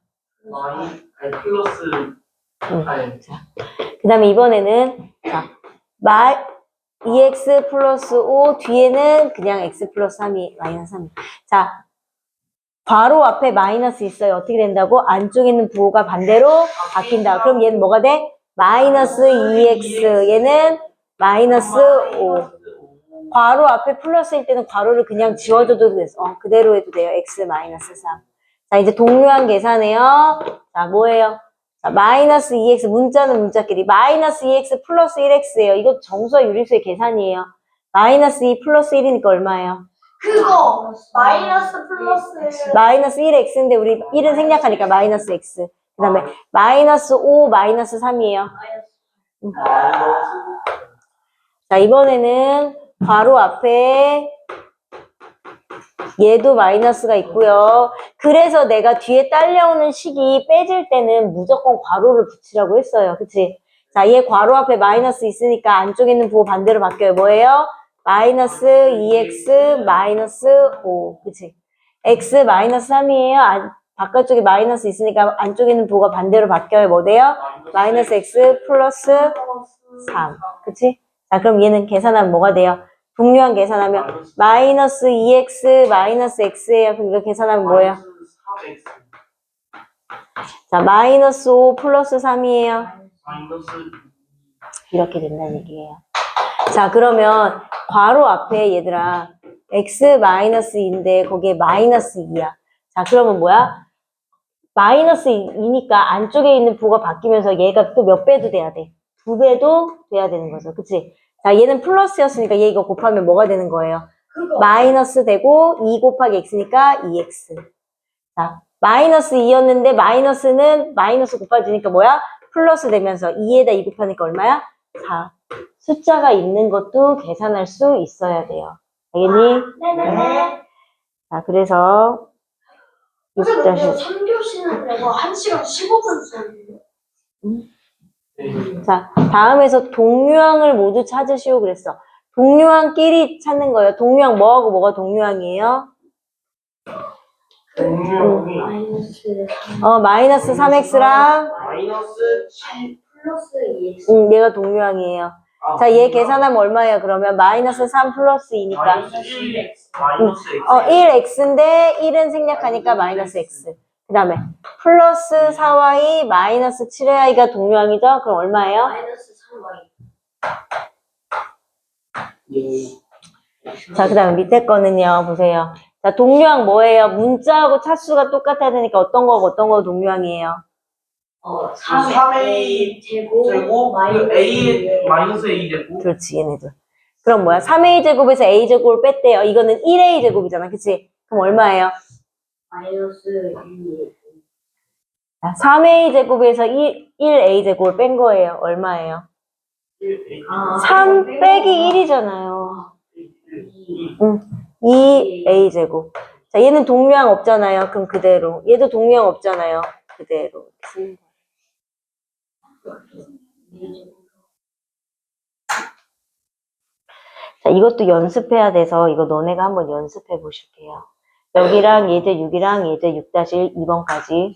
아니 플러스. 아니. 그 다음에 이번에는 자, 2x 플러스 5 뒤에는 그냥 x 플러스 3이 마이너스 3이. 자, 괄호 앞에 마이너스 있어요. 어떻게 된다고? 안쪽에 있는 부호가 반대로 바뀐다. 그럼 얘는 뭐가 돼? 마이너스 2x. 얘는 마이너스 5. 괄호 앞에 플러스일 때는 괄호를 그냥 지워줘도 돼. 그대로 해도 돼요. x 마이너스 3. 자, 이제 동류한 계산해요. 자, 뭐예요? 자, 마이너스 2x, 문자는 문자끼리. 마이너스 2x 플러스 1x예요. 이거 정수와 유리수의 계산이에요. 마이너스 2 플러스 1이니까 얼마예요? 그거 마이너스 플러스 마이너스 1x인데 우리 1은 생략하니까 마이너스 x. 그 다음에 마이너스 5 마이너스 3이에요. 자, 이번에는 괄호 앞에 얘도 마이너스가 있고요. 그래서 내가 뒤에 딸려오는 식이 빼질 때는 무조건 괄호를 붙이라고 했어요. 그치? 자, 얘 괄호 앞에 마이너스 있으니까 안쪽에 있는 부호 반대로 바뀌어요. 뭐예요? 마이너스 2x 마이너스 5. 그치? x 마이너스 3이에요. 바깥쪽에 마이너스 있으니까 안쪽에 있는 부호가 반대로 바뀌어요. 뭐 돼요? 마이너스 x 플러스 3. 그치? 자, 그럼 얘는 계산하면 뭐가 돼요? 동류한 계산하면 마이너스 2x 마이너스 x예요. 그러니까 계산하면 뭐예요? 자, 마이너스 5 플러스 3이에요. 마이너스 이렇게 된다는 얘기예요. 자, 그러면 괄호 앞에 얘들아 x 마이너스 2인데 거기에 마이너스 2야. 자, 그러면 뭐야? 마이너스 2니까 안쪽에 있는 부호가 바뀌면서 얘가 또 몇 배도 돼야 돼? 2배도 돼야 되는 거죠. 그치? 자, 얘는 플러스였으니까 얘 이거 곱하면 뭐가 되는 거예요? 그거 마이너스 되고 2 곱하기 x니까 2x. 자, 마이너스 2였는데 마이너스는 마이너스 곱해지니까 뭐야? 플러스 되면서 2에다 2 곱하니까 얼마야? 4. 숫자가 있는 것도 계산할 수 있어야 돼요. 알겠니? 네네네. 자, 그래서 선생님, 6자식. 3교시는 이거 1시간 15분 수업이에요? 자, 다음에서 동류항을 모두 찾으시오 그랬어. 동류항끼리 찾는 거예요. 동류항 뭐하고 뭐가 동류항이에요? 동류항이 마이너스 3x랑 마이너스 7 플러스 2x. 얘가 동류항이에요. 자, 얘 계산하면 얼마예요? 그러면 마이너스 3 플러스 2니까 마이너스 1x 마이너스 x 1x인데 1은 생략하니까 마이너스 x. 그 다음에 플러스 4y 마이너스 7y가 동류항이죠? 그럼 얼마예요? 마이너스 3y. 자, 그 다음에 밑에 거는요, 보세요. 자, 동류항 뭐예요? 문자하고 차수가 똑같아야 되니까 어떤 거고 어떤 거 동류항이에요? 3a 제곱 제곱 그 a 마이너스 a 제곱 그렇지, 얘네들. 그럼 뭐야? 3a 제곱에서 a 제곱을 뺐대요. 이거는 1a 제곱이잖아, 그치? 그럼 얼마예요? 마이너스 2. 자, 3a 제곱에서 1a 제곱을 뺀 거예요. 얼마예요? 3 빼기 1이잖아요. 2a 제곱. 자, 얘는 동류항 없잖아요. 그럼 그대로. 얘도 동류항 없잖아요. 그대로. 자, 이것도 연습해야 돼서 이거 너네가 한번 연습해 보실게요. 여기랑 예제 6이랑 예제 6-1 2번까지.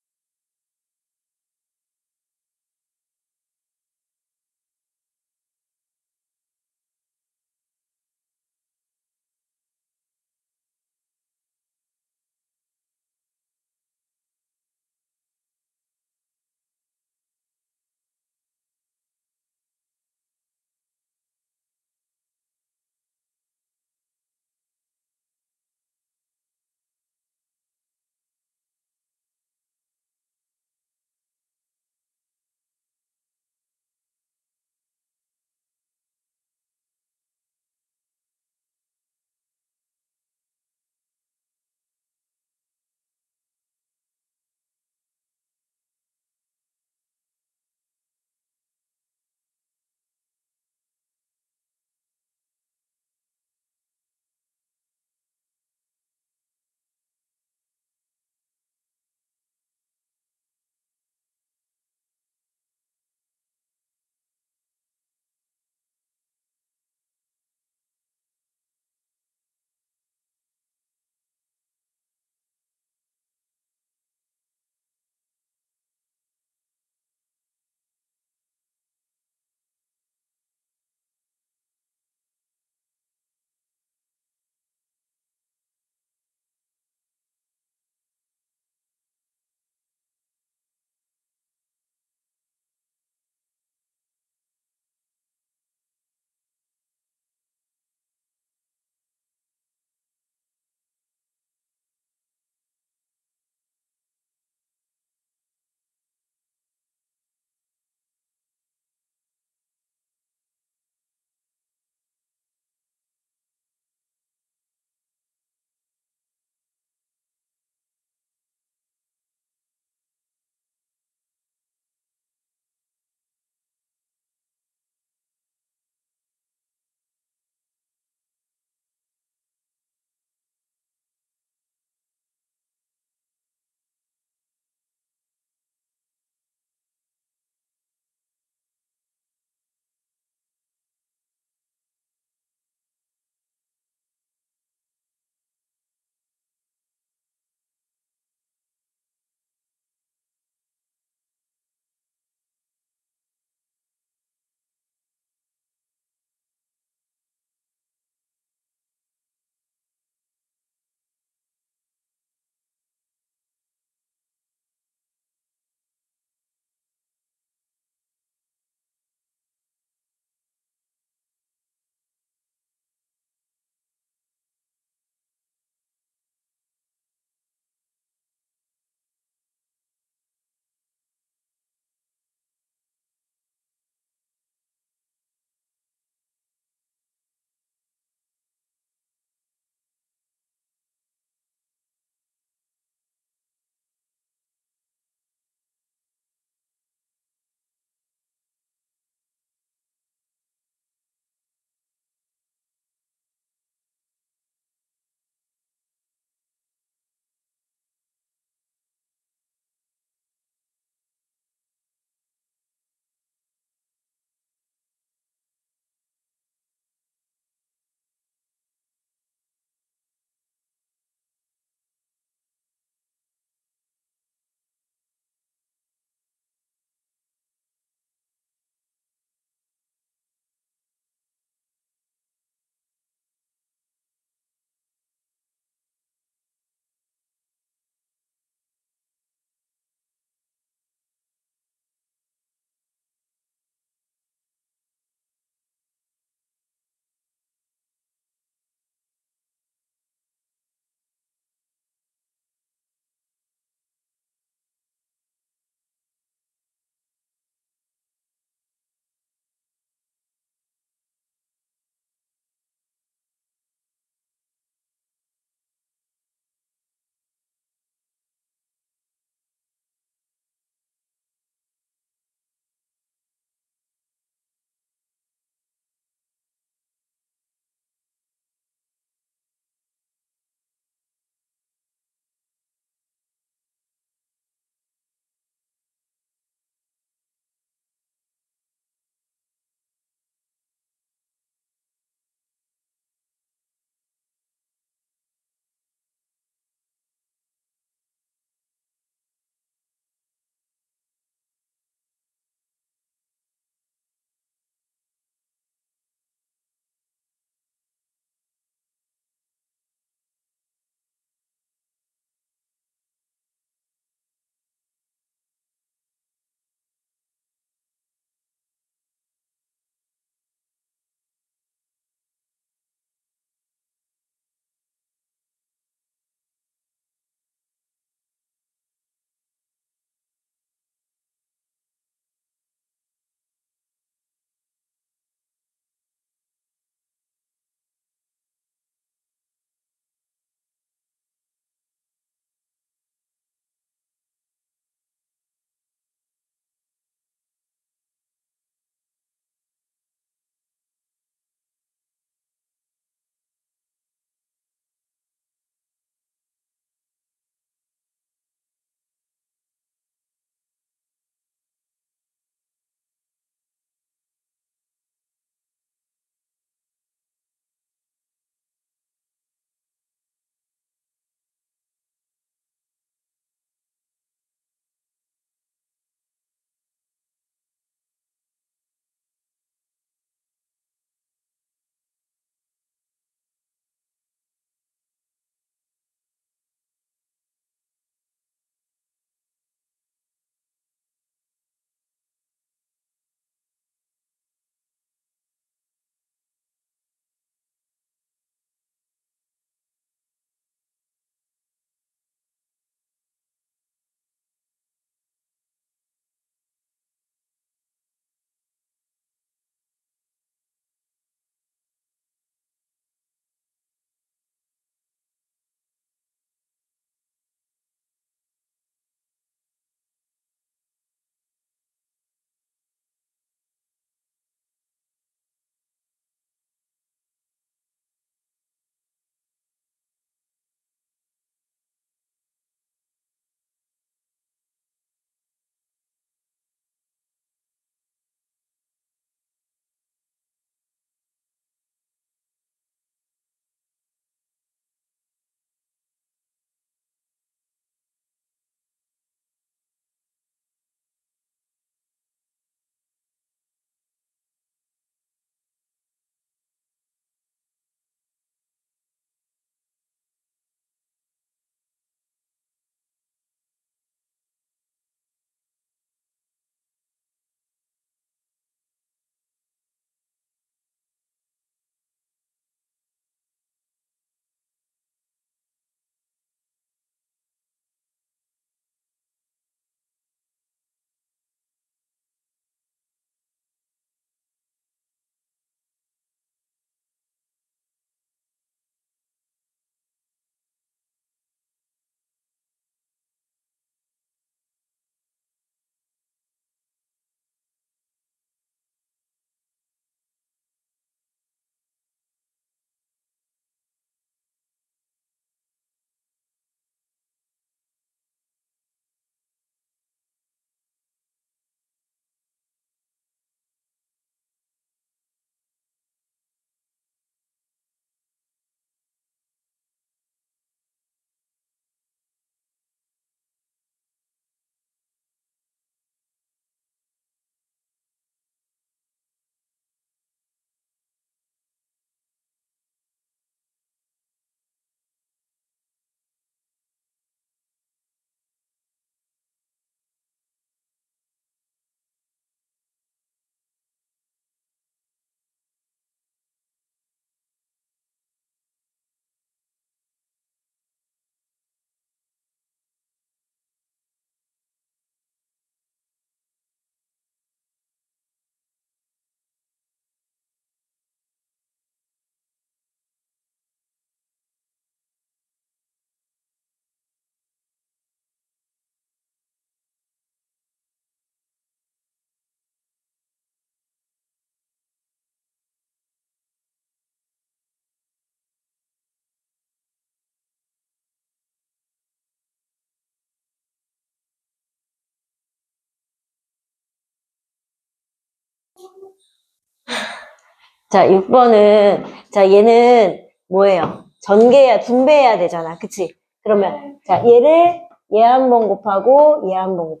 자, 6번은, 자, 얘는 뭐예요? 분배해야 되잖아. 그치? 그러면, 자, 얘를 얘 한 번 곱하고 얘 한 번 곱해.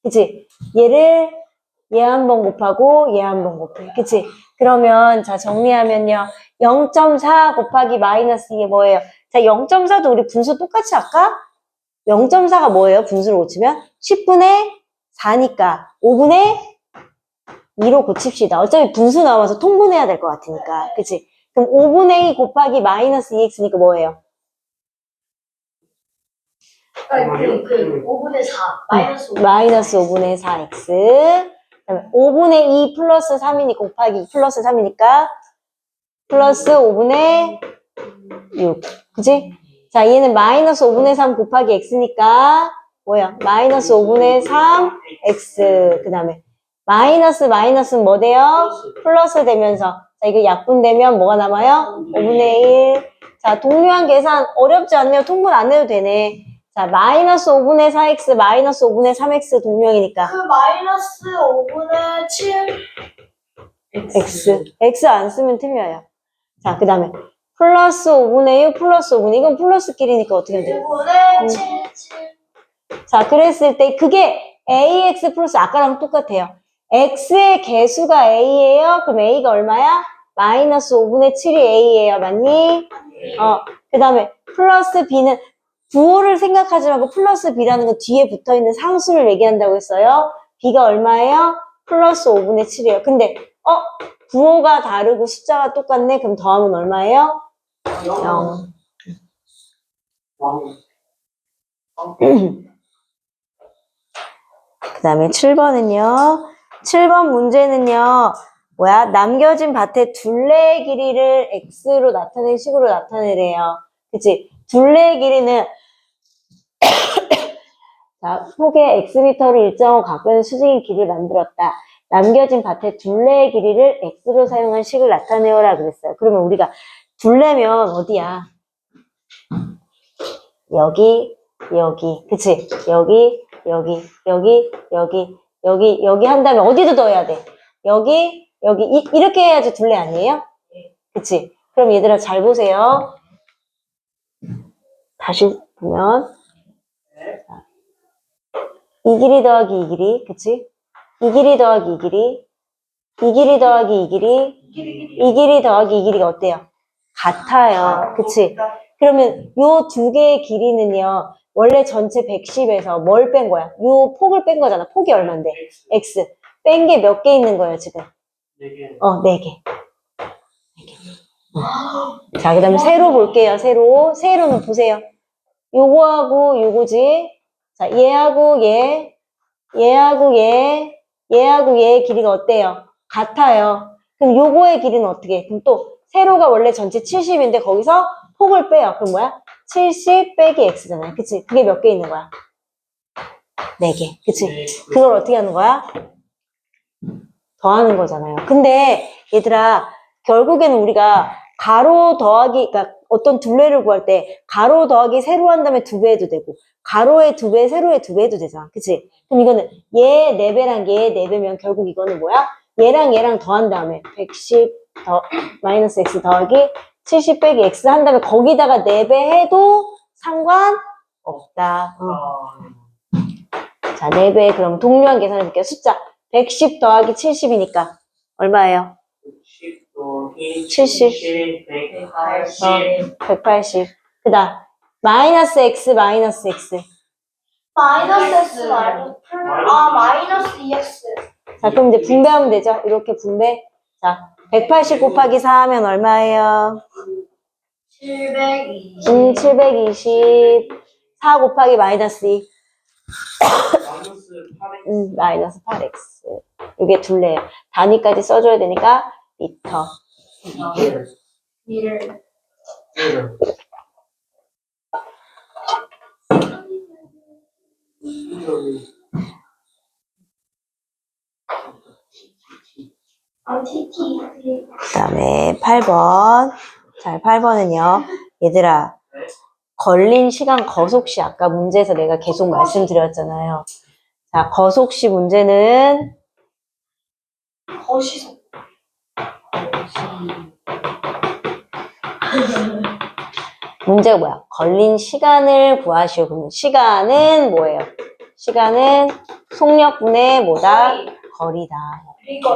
그치? 얘를 얘 한 번 곱하고 얘 한 번 곱해. 그치? 그러면, 자, 정리하면요. 0.4 곱하기 마이너스 이게 뭐예요? 자, 0.4도 우리 분수 똑같이 할까? 0.4가 뭐예요? 분수를 고치면? 10분의 4니까 5분의 2로 고칩시다. 어차피 분수 나와서 통분해야 될 것 같으니까. 그치? 그럼 5분의 2 곱하기 마이너스 2x니까 뭐예요? 그 5분의 4 마이너스 5. 마이너스 5분의 4x. 그다음에 5분의 2 플러스 3이니까 곱하기 플러스 3이니까 플러스 5분의 6. 그치? 자, 얘는 마이너스 5분의 3 곱하기 x니까 뭐야? 마이너스 5분의 3x. 그 다음에 마이너스는 뭐 돼요? 플러스 되면서. 자, 이거 약분되면 뭐가 남아요? 5분의 1. 자, 동료한 계산 어렵지 않네요. 통분 안 해도 되네. 자, 마이너스 5분의 4x, 마이너스 5분의 3x 동명이니까. 그 마이너스 5분의 7 x 안 쓰면 틀려요. 자, 그 다음에 플러스 5분의 6, 플러스 5분의 이건 플러스끼리니까 어떻게 해야 돼? 5분의 7 자, 그랬을 때 그게 ax 플러스 아까랑 똑같아요. x의 개수가 a예요. 그럼 a가 얼마야? 마이너스 5분의 7이 a예요. 맞니? 그 다음에 플러스 b는 부호를 생각하지 말고 플러스 b라는 건 뒤에 붙어있는 상수를 얘기한다고 했어요. b가 얼마예요? 플러스 5분의 7이에요. 근데 부호가 다르고 숫자가 똑같네. 그럼 더하면 얼마예요? 0. 그 다음에 7번은요. 7번 문제는요. 뭐야? 남겨진 밭의 둘레의 길이를 x로 나타낸 식으로 나타내래요. 그치? 둘레의 길이는 자, 폭의 x미터를 일정한 각변의 수직인 길을 만들었다. 남겨진 밭의 둘레의 길이를 x로 사용한 식을 나타내어라 그랬어요. 그러면 우리가 둘레면 어디야? 여기, 그치? 여기 한다면 어디도 넣어야 돼? 여기, 이렇게 해야지 둘레 아니에요? 그치? 그럼 얘들아 잘 보세요. 다시 보면 이 길이 더하기 이 길이, 그치? 이 길이 더하기 이 길이, 이 길이 더하기 이 길이, 이 길이 더하기 이 길이가 어때요? 같아요. 그치? 그러면 요 두 개의 길이는요, 원래 전체 110에서 뭘 뺀 거야? 요 폭을 뺀 거잖아. 폭이 얼만데? x. 뺀 게 몇 개 있는 거예요, 지금? 4개. 4개. 자, 그 다음에 세로 볼게요, 세로. 세로는 보세요. 요거하고 요거지. 자, 얘하고 얘하고 얘의 길이가 어때요? 같아요. 그럼 요거의 길이는 어떻게? 그럼 또 세로가 원래 전체 70인데 거기서 폭을 빼요. 그럼 뭐야? 70 빼기 x잖아요. 그치? 그게 몇 개 있는 거야? 4개. 그치? 그걸 어떻게 하는 거야? 더하는 거잖아요. 근데 얘들아, 결국에는 우리가 가로 더하기, 그러니까 어떤 둘레를 구할 때 가로 더하기 세로 한 다음에 2배 해도 되고 가로에 2배, 세로에 2배 해도 되잖아. 그치? 그럼 이거는 얘 4배랑 얘 4배면 결국 이거는 뭐야? 얘랑 더한 다음에 110 마이너스 x 더하기 70 빼기 x 한 다음에 거기다가 4배 해도 상관없다. 자, 4배 그럼 동료한 계산해 볼게요. 숫자 110 더하기 70이니까 얼마예요? 10 더하기 70. 180. 180. 그 다음 마이너스 x 마이너스 x 말고 마이너스 2x 자, 그럼 이제 분배하면 되죠? 이렇게 분배. 자, 180 곱하기 4 하면 얼마예요? 720 720. 4 곱하기 마이너스 2. 마이너스 8x. 마이너스 8x. 이게 둘레예요. 단위까지 써줘야 되니까 미터. 1을 그 다음에 8번. 자, 8번은요. 얘들아, 걸린 시간 거속시 아까 문제에서 내가 계속 말씀드렸잖아요. 자, 거속시 문제는 거시속. 문제가 뭐야? 걸린 시간을 구하시오. 그러면 시간은 뭐예요? 시간은 속력분의 뭐다? 거리다. 이거.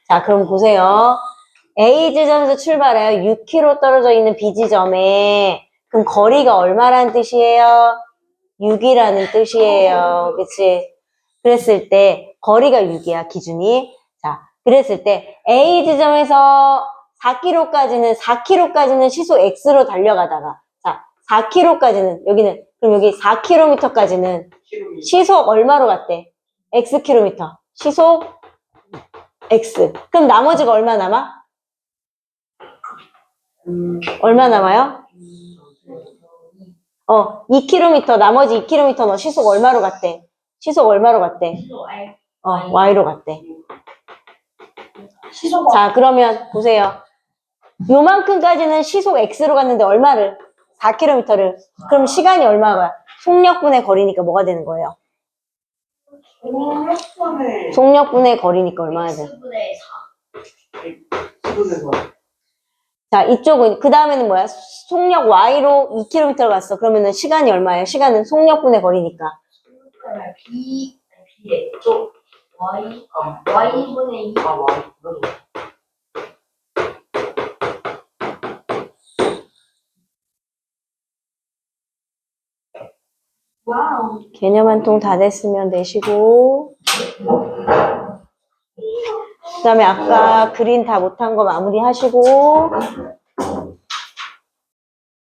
자, 그럼 보세요. A 지점에서 출발해요. 6km 떨어져 있는 B 지점에. 그럼 거리가 얼마라는 뜻이에요? 6이라는 뜻이에요. 그치? 그랬을 때, 거리가 6이야, 기준이. 자, 그랬을 때, A 지점에서 4km까지는 시속 X로 달려가다가, 자, 4km까지는, 그럼 여기 4km까지는 시속 얼마로 갔대? Xkm. 시속 X. 그럼 나머지가 얼마 남아? 얼마 남아요? 2km, 나머지 2km 너 시속 얼마로 갔대? 시속 얼마로 갔대? Y로 갔대. 시속. 자, 그러면 보세요. 요만큼까지는 시속 X로 갔는데 얼마를? 4km를. 그럼 시간이 얼마야? 속력분의 거리니까 뭐가 되는 거예요? 속력분의 거리니까 얼마나 돼? X분의 4. 자, 이쪽은, 그 다음에는 뭐야? 속력 Y로 2km를 갔어. 그러면은 시간이 얼마예요? 시간은 속력분의 거리니까. B에 또 Y분의 2. 와우. 개념 한 통 다 됐으면 내시고. 그 다음에 아까 그린 다 못한 거 마무리 하시고.